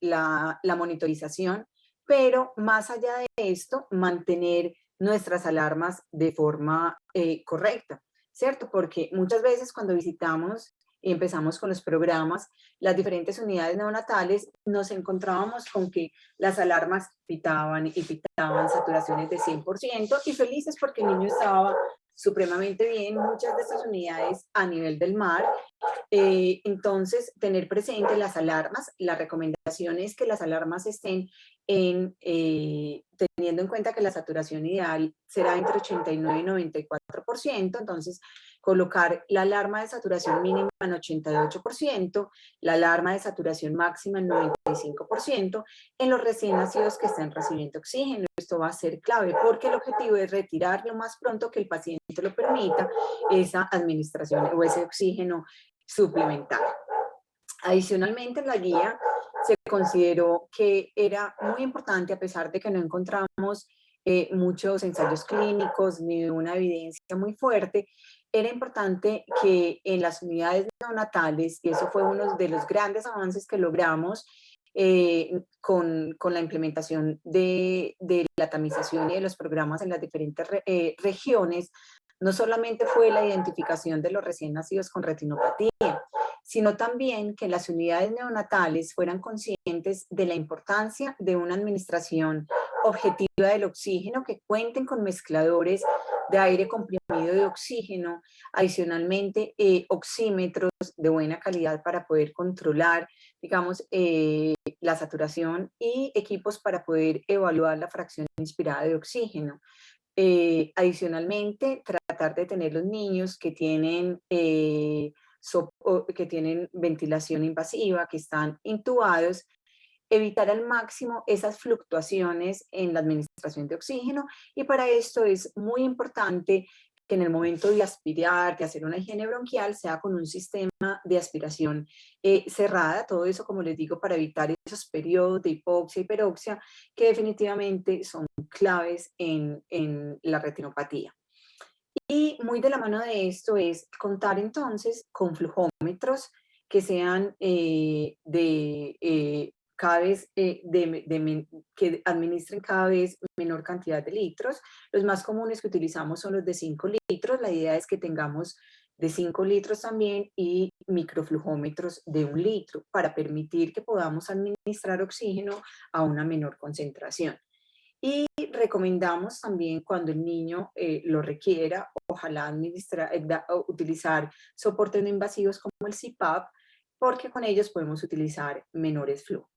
la monitorización, pero más allá de esto, mantener nuestras alarmas de forma correcta, ¿cierto? Porque muchas veces cuando visitamos y empezamos con los programas, las diferentes unidades neonatales, nos encontrábamos con que las alarmas pitaban y pitaban saturaciones de 100% y felices porque el niño estaba supremamente bien, muchas de estas unidades a nivel del mar. Entonces, tener presente las alarmas, la recomendación es que las alarmas estén teniendo en cuenta que la saturación ideal será entre 89 y 94%, entonces colocar la alarma de saturación mínima en 88%, la alarma de saturación máxima en 95% en los recién nacidos que están recibiendo oxígeno. Esto va a ser clave porque el objetivo es retirar lo más pronto que el paciente lo permita esa administración o ese oxígeno suplementario. Adicionalmente, en la guía se consideró que era muy importante, a pesar de que no encontramos muchos ensayos clínicos ni una evidencia muy fuerte, era importante que en las unidades neonatales, y eso fue uno de los grandes avances que logramos con la implementación de la tamización y de los programas en las diferentes regiones, no solamente fue la identificación de los recién nacidos con retinopatía, sino también que las unidades neonatales fueran conscientes de la importancia de una administración objetiva del oxígeno, que cuenten con mezcladores de aire comprimido de oxígeno, adicionalmente oxímetros de buena calidad para poder controlar, digamos, la saturación y equipos para poder evaluar la fracción inspirada de oxígeno. Adicionalmente, tratar de tener los niños que tienen ventilación invasiva, que están intubados, evitar al máximo esas fluctuaciones en la administración de oxígeno, y para esto es muy importante que en el momento de aspirar, de hacer una higiene bronquial, sea con un sistema de aspiración cerrada, todo eso, como les digo, para evitar esos periodos de hipoxia y hiperoxia que definitivamente son claves en la retinopatía. Y muy de la mano de esto es contar entonces con flujómetros que sean cada vez que administren cada vez menor cantidad de litros. Los más comunes que utilizamos son los de 5 litros. La idea es que tengamos de 5 litros también y microflujómetros de 1 litro para permitir que podamos administrar oxígeno a una menor concentración. Y recomendamos también cuando el niño lo requiera, ojalá utilizar soportes no invasivos como el CPAP, porque con ellos podemos utilizar menores flujos.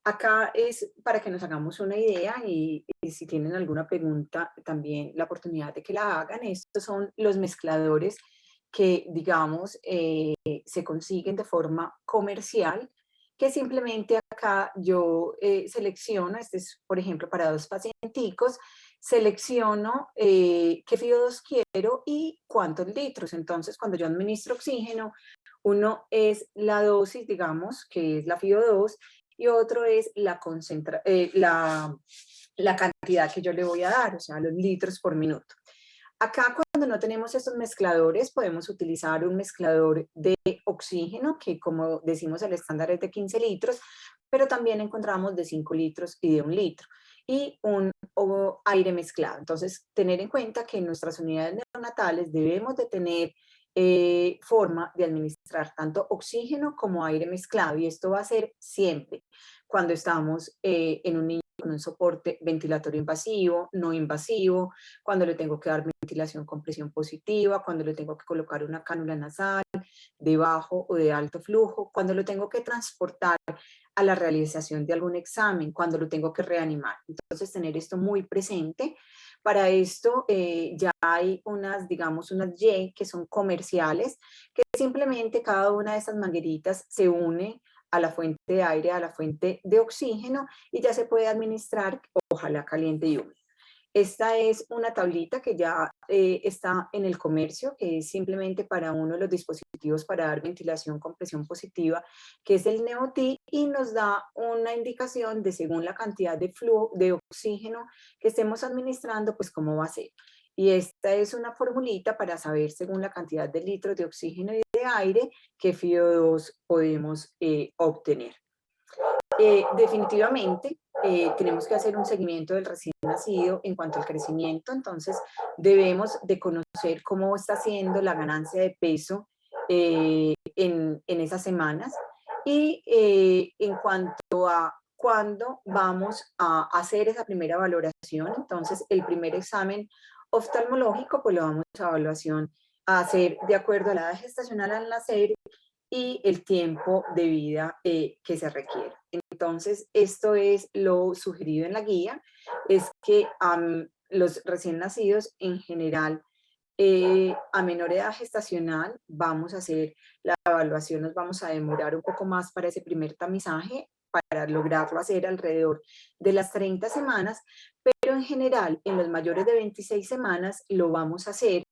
Acá es para que nos hagamos una idea y si tienen alguna pregunta también la oportunidad de que la hagan. Estos son los mezcladores que, digamos, se consiguen de forma comercial, que simplemente acá yo selecciono, este es por ejemplo para 2 pacienticos, selecciono qué FIO2 quiero y cuántos litros. Entonces cuando yo administro oxígeno, uno es la dosis, digamos, que es la FIO2, y otro es la cantidad que yo le voy a dar, o sea, los litros por minuto. Acá cuando no tenemos estos mezcladores podemos utilizar un mezclador de oxígeno que, como decimos, el estándar es de 15 litros, pero también encontramos de 5 litros y de 1 litro y un aire mezclado. Entonces, tener en cuenta que en nuestras unidades neonatales debemos de tener forma de administrar tanto oxígeno como aire mezclado, y esto va a ser siempre cuando estamos en un niño con un soporte ventilatorio invasivo, no invasivo, cuando le tengo que dar ventilación con presión positiva, cuando le tengo que colocar una cánula nasal de bajo o de alto flujo, cuando lo tengo que transportar a la realización de algún examen, cuando lo tengo que reanimar. Entonces, tener esto muy presente, Para esto ya hay unas, digamos, unas Y que son comerciales, que simplemente cada una de esas mangueritas se une a la fuente de aire, a la fuente de oxígeno, y ya se puede administrar, ojalá caliente y húmedo. Esta es una tablita que ya está en el comercio, que es simplemente para uno de los dispositivos para dar ventilación con presión positiva, que es el NEOTI, y nos da una indicación de, según la cantidad de flujo de oxígeno que estemos administrando, pues cómo va a ser. Y esta es una formulita para saber, según la cantidad de litros de oxígeno y de aire, qué FiO2 podemos obtener. Definitivamente tenemos que hacer un seguimiento del recién nacido en cuanto al crecimiento, entonces debemos de conocer cómo está siendo la ganancia de peso en esas semanas, y en cuanto a cuándo vamos a hacer esa primera valoración, entonces el primer examen oftalmológico pues lo vamos a hacer de acuerdo a la edad gestacional al nacer y el tiempo de vida que se requiere. Entonces, esto es lo sugerido en la guía, es que los recién nacidos en general, a menor edad gestacional, vamos a hacer la evaluación, nos vamos a demorar un poco más para ese primer tamizaje, para lograrlo hacer alrededor de las 30 semanas, pero en general, en los mayores de 26 semanas, lo vamos a hacer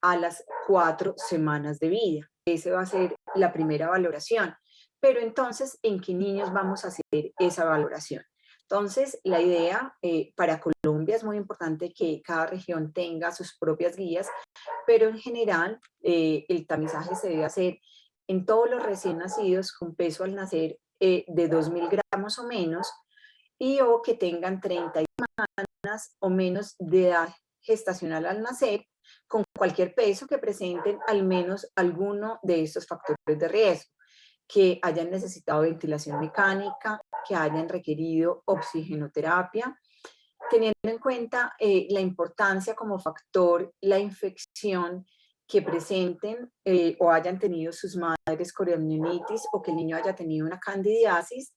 a las 4 semanas de vida. Esa va a ser la primera valoración. Pero entonces, ¿en qué niños vamos a hacer esa valoración? Entonces, la idea para Colombia es muy importante que cada región tenga sus propias guías, pero en general el tamizaje se debe hacer en todos los recién nacidos con peso al nacer de 2.000 gramos o menos, y o que tengan 30 semanas o menos de edad gestacional al nacer, con cualquier peso que presenten al menos alguno de estos factores de riesgo, que hayan necesitado ventilación mecánica, que hayan requerido oxigenoterapia, teniendo en cuenta la importancia como factor, la infección que presenten o hayan tenido sus madres coriomionitis, o que el niño haya tenido una candidiasis,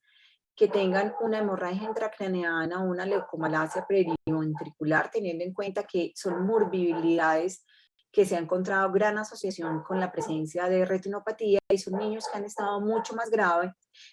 que tengan una hemorragia intracraneana o una leucomalacia periventricular, teniendo en cuenta que son morbilidades que se ha encontrado gran asociación con la presencia de retinopatía, y son niños que han estado mucho más graves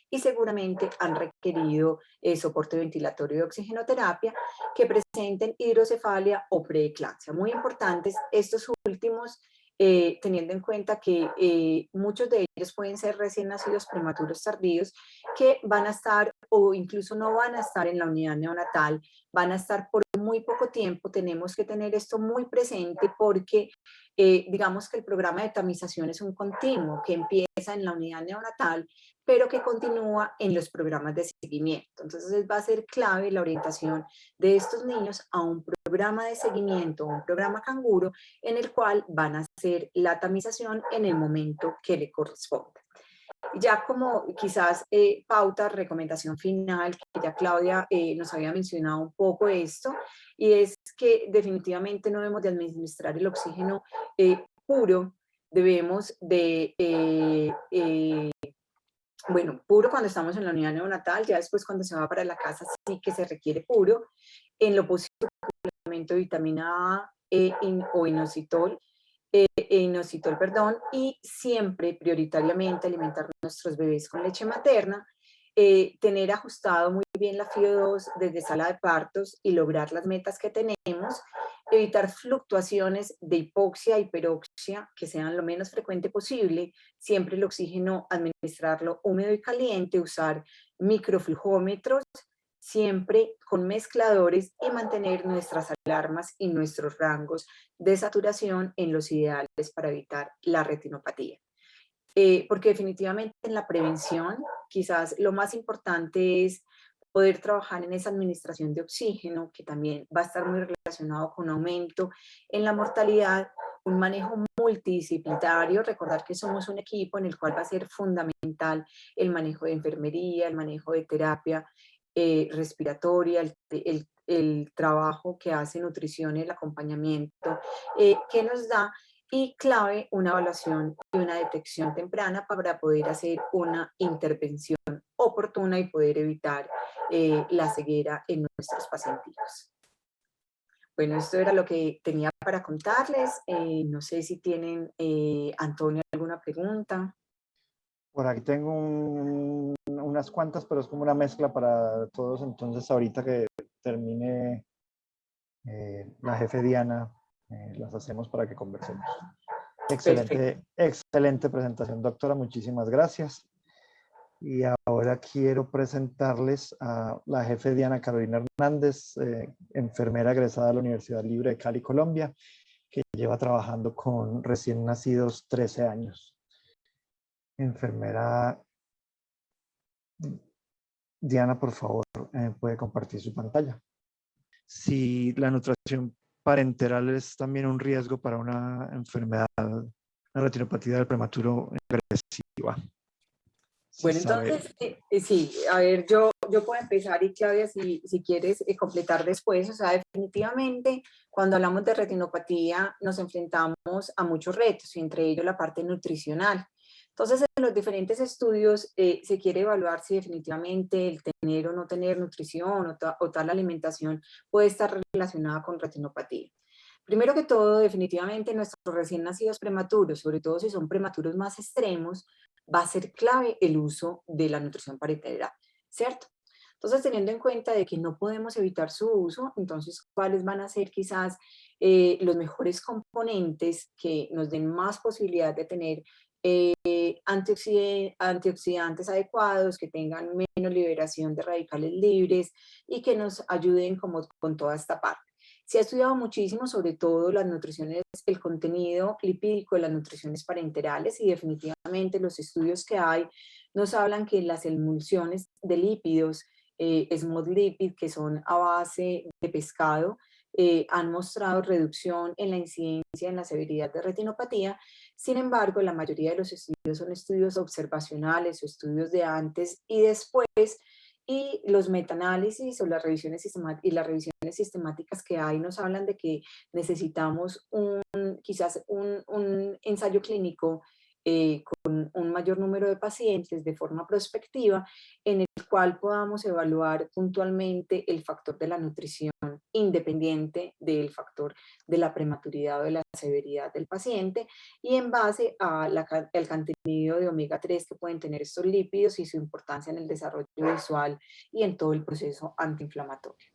y seguramente han requerido soporte ventilatorio de oxigenoterapia, que presenten hidrocefalia o preeclampsia. Muy importantes estos últimos, teniendo en cuenta que muchos de ellos pueden ser recién nacidos prematuros tardíos, que van a estar o incluso no van a estar en la unidad neonatal, van a estar por muy poco tiempo. Tenemos que tener esto muy presente porque digamos que el programa de tamización es un continuo que empieza en la unidad neonatal, pero que continúa en los programas de seguimiento. Entonces va a ser clave la orientación de estos niños a un programa de seguimiento, un programa canguro, en el cual van a hacer la tamización en el momento que le corresponda. Ya como quizás pauta, recomendación final, que ya Claudia nos había mencionado un poco esto, y es que definitivamente no debemos de administrar el oxígeno puro, debemos de, bueno, puro cuando estamos en la unidad neonatal, ya después cuando se va para la casa sí que se requiere puro, en lo posible complemento de vitamina A o inositol, y siempre prioritariamente alimentar a nuestros bebés con leche materna, tener ajustado muy bien la FiO2 desde sala de partos y lograr las metas que tenemos, evitar fluctuaciones de hipoxia, hiperoxia, que sean lo menos frecuente posible, siempre el oxígeno administrarlo húmedo y caliente, usar microflujómetros, siempre con mezcladores, y mantener nuestras alarmas y nuestros rangos de saturación en los ideales para evitar la retinopatía. Porque definitivamente en la prevención quizás lo más importante es poder trabajar en esa administración de oxígeno, que también va a estar muy relacionado con aumento en la mortalidad, un manejo multidisciplinario, recordar que somos un equipo en el cual va a ser fundamental el manejo de enfermería, el manejo de terapia respiratoria, el trabajo que hace nutrición y el acompañamiento que nos da, y clave una evaluación y una detección temprana para poder hacer una intervención oportuna y poder evitar la ceguera en nuestros pacientes. Bueno, esto era lo que tenía para contarles. No sé si tienen, Antonio, alguna pregunta. Por aquí tengo unas cuantas, pero es como una mezcla para todos. Entonces, ahorita que termine la jefe Diana, las hacemos para que conversemos. Excelente, excelente presentación, doctora. Muchísimas gracias. Y ahora quiero presentarles a la jefe Diana Carolina Hernández, enfermera egresada de la Universidad Libre de Cali, Colombia, que lleva trabajando con recién nacidos 13 años. Enfermera Diana, por favor, puede compartir su pantalla. Si la nutrición parenteral es también un riesgo para una enfermedad, una retinopatía del prematuro agresiva. Bueno, entonces, sí, a ver, yo puedo empezar y Claudia, si quieres completar después. O sea, definitivamente, cuando hablamos de retinopatía, nos enfrentamos a muchos retos, y entre ellos la parte nutricional. Entonces, en los diferentes estudios se quiere evaluar si definitivamente el tener o no tener nutrición o tal alimentación puede estar relacionada con retinopatía. Primero que todo, definitivamente nuestros recién nacidos prematuros, sobre todo si son prematuros más extremos, va a ser clave el uso de la nutrición parenteral, ¿cierto? Entonces, teniendo en cuenta de que no podemos evitar su uso, entonces, ¿cuáles van a ser quizás los mejores componentes que nos den más posibilidad de tener antioxidantes adecuados, que tengan menos liberación de radicales libres y que nos ayuden como con toda esta parte? Se ha estudiado muchísimo, sobre todo las nutriciones, el contenido lipídico de las nutriciones parenterales, y definitivamente los estudios que hay nos hablan que las emulsiones de lípidos, SMOD lipid, que son a base de pescado, han mostrado reducción en la incidencia, en la severidad de retinopatía. Sin embargo, la mayoría de los estudios son estudios observacionales o estudios de antes y después, y los metaanálisis o las revisiones sistemáticas que hay nos hablan de que necesitamos quizás un ensayo clínico con un mayor número de pacientes de forma prospectiva, en el cual podamos evaluar puntualmente el factor de la nutrición independiente del factor de la prematuridad o de la severidad del paciente, y en base al contenido de omega 3 que pueden tener estos lípidos y su importancia en el desarrollo visual y en todo el proceso antiinflamatorio.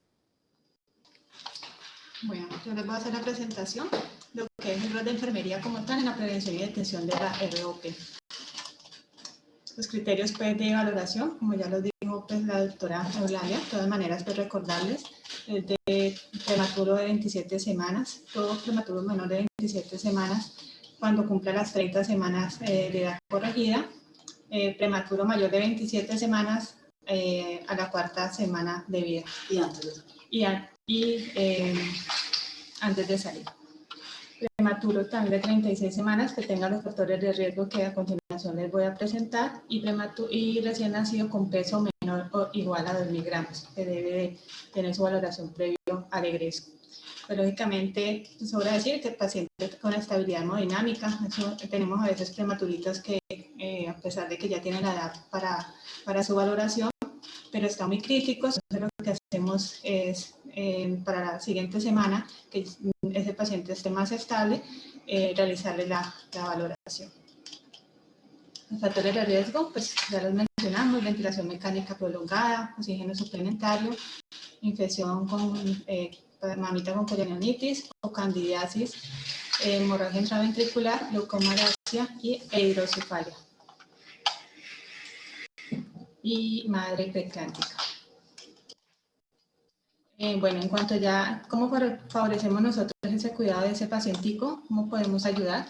Bueno, yo les voy a hacer la presentación de lo que es el rol de enfermería como tal en la prevención y detención de la ROP. Los criterios pues, de valoración, como ya los dijo pues, la doctora Eulalia, de todas maneras pues, recordarles, el de prematuro de 27 semanas, todo prematuro menor de 27 semanas, cuando cumpla las 30 semanas de edad corregida, prematuro mayor de 27 semanas a la 4ª semana de vida. Y antes. Antes de salir. Prematuro también de 36 semanas que tenga los factores de riesgo que a continuación les voy a presentar, y recién nacido con peso menor o igual a 2.000 gramos, que debe de tener su valoración previo al egreso. Pues, lógicamente, sobra decir que el paciente con estabilidad hemodinámica, tenemos a veces prematuritas que a pesar de que ya tienen la edad para su valoración, pero está muy crítico. Entonces lo que hacemos es, para la siguiente semana, que ese paciente esté más estable, realizarle la valoración. Los factores de riesgo, pues ya los mencionamos: ventilación mecánica prolongada, oxígeno suplementario, infección con mamita con poliomelitis o candidiasis, hemorragia intraventricular, leucomalacia e hidrocefalia. Y madre preeclántica. Bueno, en cuanto ya cómo favorecemos nosotros ese cuidado de ese pacientico, cómo podemos ayudar.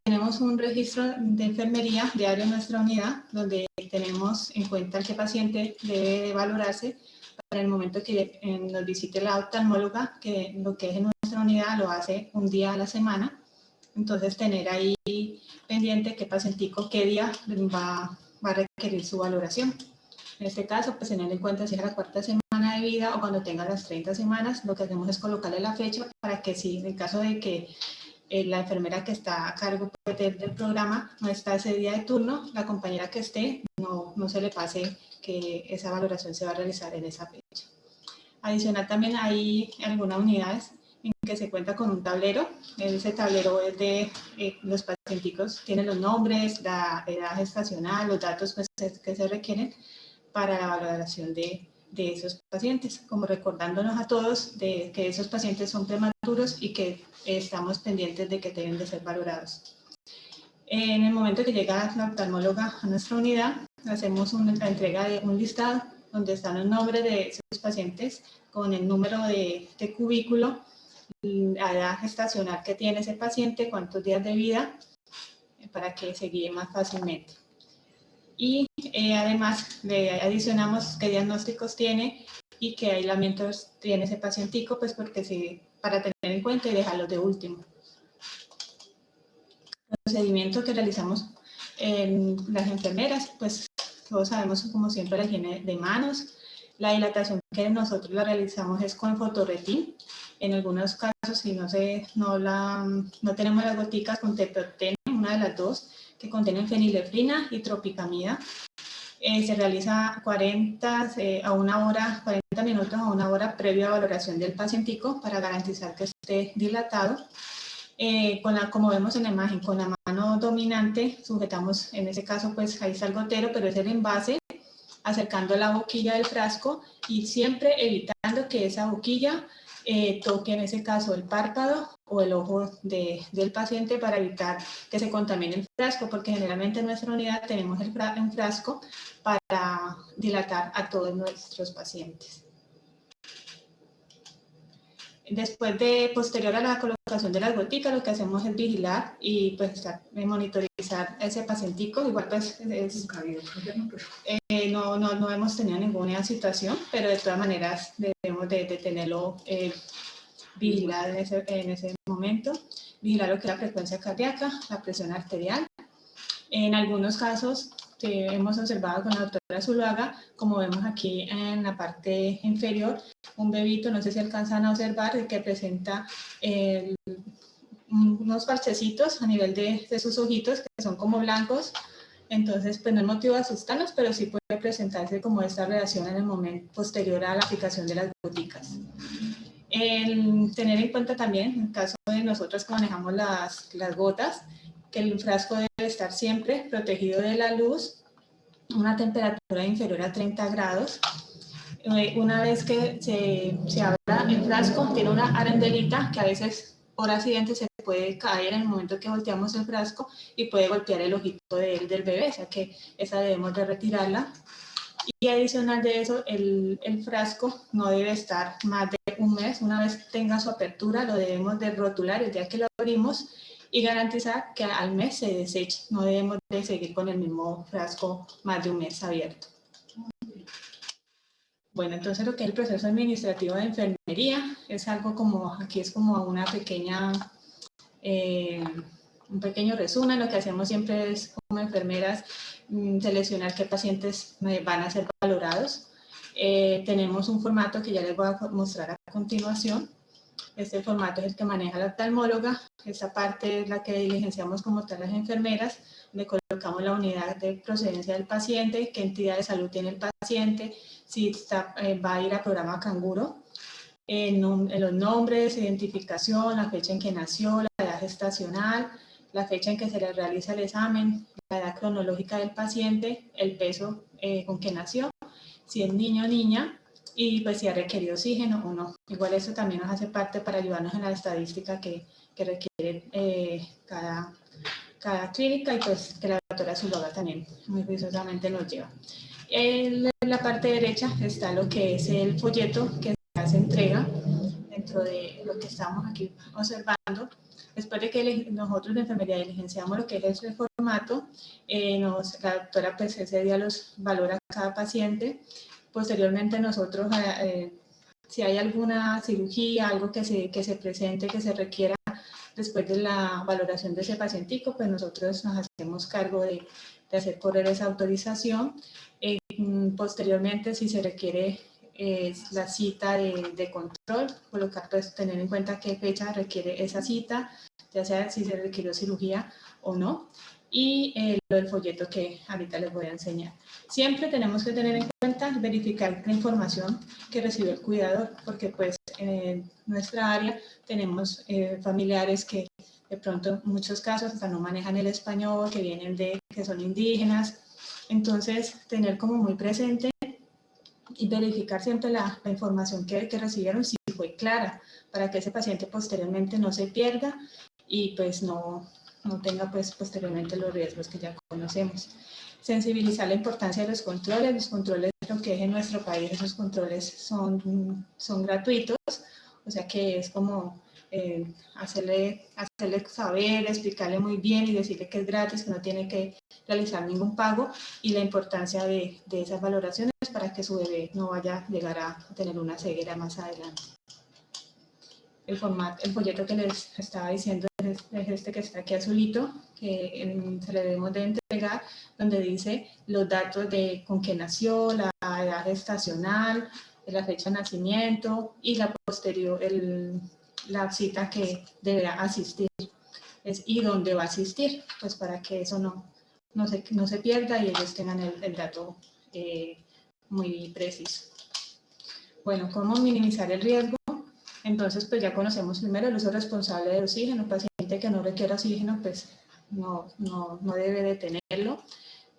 Tenemos un registro de enfermería diario en nuestra unidad, donde tenemos en cuenta qué paciente debe de valorarse para el momento que nos visite la oftalmóloga, que lo que es en nuestra unidad lo hace un día a la semana. Entonces, tener ahí pendiente qué pacientico, qué día va a requerir su valoración. En este caso, pues tener en cuenta si es a la 4ª semana de vida o cuando tenga las 30 semanas, lo que hacemos es colocarle la fecha para que si en el caso de que la enfermera que está a cargo del programa no está ese día de turno, la compañera que esté no se le pase que esa valoración se va a realizar en esa fecha. Adicional también hay algunas unidades en que se cuenta con un tablero. Ese tablero es de los pacienticos, tiene los nombres, la edad gestacional, los datos pues, que se requieren para la valoración de esos pacientes, como recordándonos a todos de que esos pacientes son prematuros y que estamos pendientes de que deben de ser valorados. En el momento que llega la oftalmóloga a nuestra unidad, hacemos la entrega de un listado donde están los nombres de esos pacientes con el número de cubículo, la edad gestacional que tiene ese paciente, cuántos días de vida, para que se guíe más fácilmente. Y además le adicionamos qué diagnósticos tiene y qué aislamientos tiene ese pacientico, pues porque sí, para tener en cuenta y dejarlos de último. El procedimiento que realizamos las enfermeras, pues todos sabemos como siempre la higiene de manos. La dilatación que nosotros la realizamos es con fotorretín. En algunos casos, si no tenemos las goticas con teproten, una de las dos, que contienen fenilefrina y tropicamida. Se realiza 40 minutos a una hora previa valoración del pacientico para garantizar que esté dilatado. Como vemos en la imagen, con la mano dominante sujetamos, en ese caso pues ahí está el gotero, pero es el envase, acercando la boquilla del frasco y siempre evitando que esa boquilla toque en ese caso el párpado o el ojo del paciente para evitar que se contamine el frasco, porque generalmente en nuestra unidad tenemos un frasco para dilatar a todos nuestros pacientes. Posterior a la colocación de las goticas, lo que hacemos es vigilar y pues monitorizar ese pacientico. Igual pues no hemos tenido ninguna situación, pero de todas maneras debemos de tenerlo vigilado en ese momento. Vigilar lo que es la frecuencia cardíaca, la presión arterial. En algunos casos hemos observado con la doctora Zuluaga, como vemos aquí en la parte inferior, un bebito, no sé si alcanzan a observar, que presenta unos parchecitos a nivel de sus ojitos, que son como blancos. Entonces, pues no es motivo de asustarnos, pero sí puede presentarse como esta reacción en el momento posterior a la aplicación de las goticas. Tener en cuenta también, en el caso de nosotros que manejamos las gotas, que el frasco debe estar siempre protegido de la luz, una temperatura inferior a 30 grados. Una vez que se abra el frasco, tiene una arandelita que a veces por accidente se puede caer en el momento que volteamos el frasco y puede golpear el ojito del bebé, o sea que esa debemos de retirarla. Y adicional de eso, el frasco no debe estar más de un mes. Una vez tenga su apertura, lo debemos de rotular el día que lo abrimos y garantizar que al mes se deseche. No debemos de seguir con el mismo frasco más de un mes abierto. Bueno, entonces lo que es el proceso administrativo de enfermería es algo como, aquí es como una pequeña, un pequeño resumen. Lo que hacemos siempre es como enfermeras seleccionar qué pacientes van a ser valorados. Tenemos un formato que ya les voy a mostrar a continuación. Este formato es el que maneja la oftalmóloga. Esta parte es la que diligenciamos como tal las enfermeras, donde colocamos la unidad de procedencia del paciente, qué entidad de salud tiene el paciente, si va a ir al programa Canguro, los nombres, identificación, la fecha en que nació, la edad gestacional, la fecha en que se le realiza el examen, la edad cronológica del paciente, el peso con que nació, si es niño o niña, y pues si ha requerido oxígeno o no. Igual eso también nos hace parte para ayudarnos en la estadística que requiere cada clínica, y pues que la doctora Zuluaga también muy juiciosamente nos lleva. En la parte derecha está lo que es el folleto que se hace entrega dentro de lo que estamos aquí observando. Después de que nosotros de enfermería diligenciamos lo que es el formato, la doctora pues ese día los valora a cada paciente. Posteriormente nosotros, si hay alguna cirugía, algo que se presente, que se requiera después de la valoración de ese pacientico, pues nosotros nos hacemos cargo de hacer correr esa autorización. Posteriormente, si se requiere la cita de control, pues tener en cuenta qué fecha requiere esa cita, ya sea si se requirió cirugía o no, y lo del folleto que ahorita les voy a enseñar. Siempre tenemos que tener en cuenta cuenta, verificar la información que recibió el cuidador, porque pues en nuestra área tenemos familiares que de pronto en muchos casos hasta no manejan el español, que son indígenas. Entonces, tener como muy presente y verificar siempre la información que recibieron, si fue clara, para que ese paciente posteriormente no se pierda y pues no tenga pues posteriormente los riesgos que ya conocemos. Sensibilizar la importancia de los controles, lo que es en nuestro país, esos controles son gratuitos, o sea que es como hacerle saber, explicarle muy bien y decirle que es gratis, que no tiene que realizar ningún pago, y la importancia de esas valoraciones para que su bebé no vaya a llegar a tener una ceguera más adelante. El folleto que les estaba diciendo es este que está aquí azulito, que se le debemos de entregar, donde dice los datos de con qué nació, la edad gestacional, la fecha de nacimiento y la cita que deberá asistir y dónde va a asistir, pues para que eso no se pierda y ellos tengan el dato muy preciso. Bueno, ¿cómo minimizar el riesgo? Entonces, pues ya conocemos primero el uso responsable de oxígeno. Un paciente que no requiera oxígeno, pues no debe de tenerlo.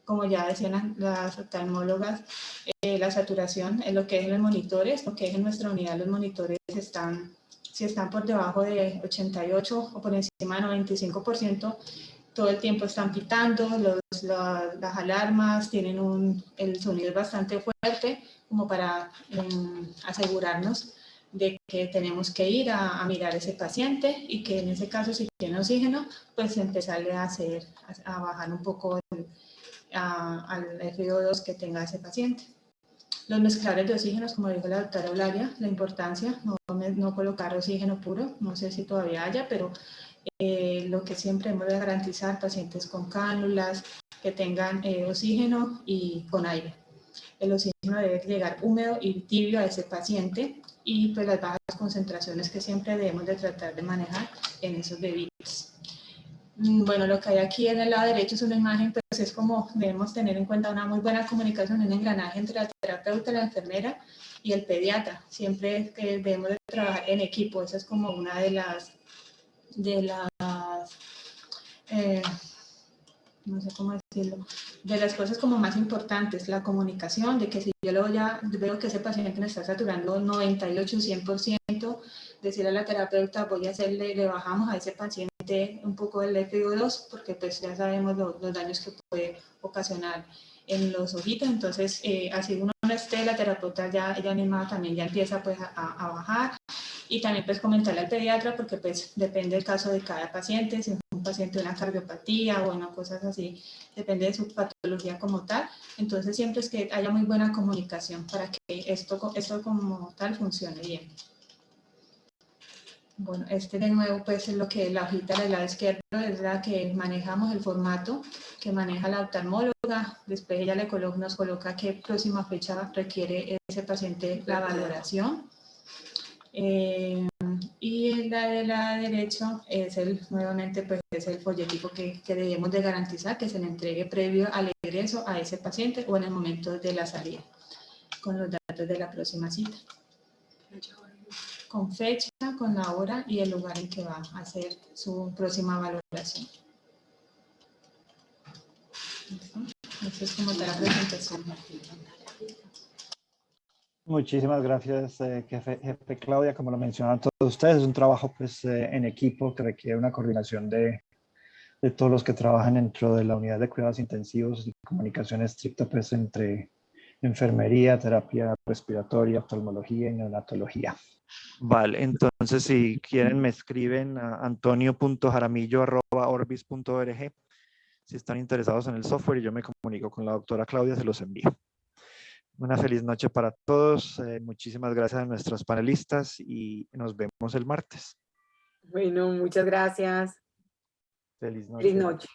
Como ya decían las oftalmólogas, la saturación en lo que es en los monitores, lo que es en nuestra unidad, los monitores si están por debajo de 88 o por encima de 95%, todo el tiempo están pitando, las alarmas tienen el sonido es bastante fuerte, como para asegurarnos de que tenemos que ir a mirar a ese paciente y que en ese caso, si tiene oxígeno, pues empezarle a bajar un poco al FiO2 que tenga ese paciente. Los mezcladores de oxígenos, como dijo la doctora Eulalia, la importancia, no colocar oxígeno puro, no sé si todavía haya, pero lo que siempre hemos de garantizar, pacientes con cánulas, que tengan oxígeno y con aire. El oxígeno debe llegar húmedo y tibio a ese paciente, y pues las bajas concentraciones que siempre debemos de tratar de manejar en esos bebitos. Bueno, lo que hay aquí en el lado derecho es una imagen, pues es como debemos tener en cuenta una muy buena comunicación, un engranaje entre la terapeuta, la enfermera y el pediatra. Siempre que debemos de trabajar en equipo, esa es como una de las no sé cómo decirlo, de las cosas como más importantes, la comunicación, de que si yo ya veo que ese paciente me está saturando 98, 100%, decirle a la terapeuta, le bajamos a ese paciente un poco el FiO2, porque pues ya sabemos los daños que puede ocasionar en los ojitos. Entonces así uno no esté, la terapeuta ella misma también ya empieza pues a bajar. Y también pues comentarle al pediatra, porque pues depende del caso de cada paciente, si es un paciente de una cardiopatía o bueno, cosas así, depende de su patología como tal. Entonces siempre es que haya muy buena comunicación para que esto como tal funcione bien. Bueno, de nuevo pues es lo que la hojita del lado izquierdo es la que manejamos, el formato que maneja la oftalmóloga. Después ella nos coloca qué próxima fecha requiere ese paciente la valoración. Y en la de la derecha es nuevamente pues es el folletico que debemos de garantizar que se le entregue previo al ingreso a ese paciente o en el momento de la salida, con los datos de la próxima cita, con fecha, con la hora y el lugar en que va a hacer su próxima valoración. Esto es como tal la presentación. Muchísimas gracias, jefe Claudia. Como lo mencionan todos ustedes, es un trabajo pues, en equipo que requiere una coordinación de todos los que trabajan dentro de la unidad de cuidados intensivos y comunicación estricta pues, entre enfermería, terapia respiratoria, oftalmología y neonatología. Vale, entonces si quieren me escriben a antonio.jaramillo@orbis.org si están interesados en el software y yo me comunico con la doctora Claudia, se los envío. Una feliz noche para todos. Muchísimas gracias a nuestros panelistas y nos vemos el martes. Bueno, muchas gracias. Feliz noche. Feliz noche.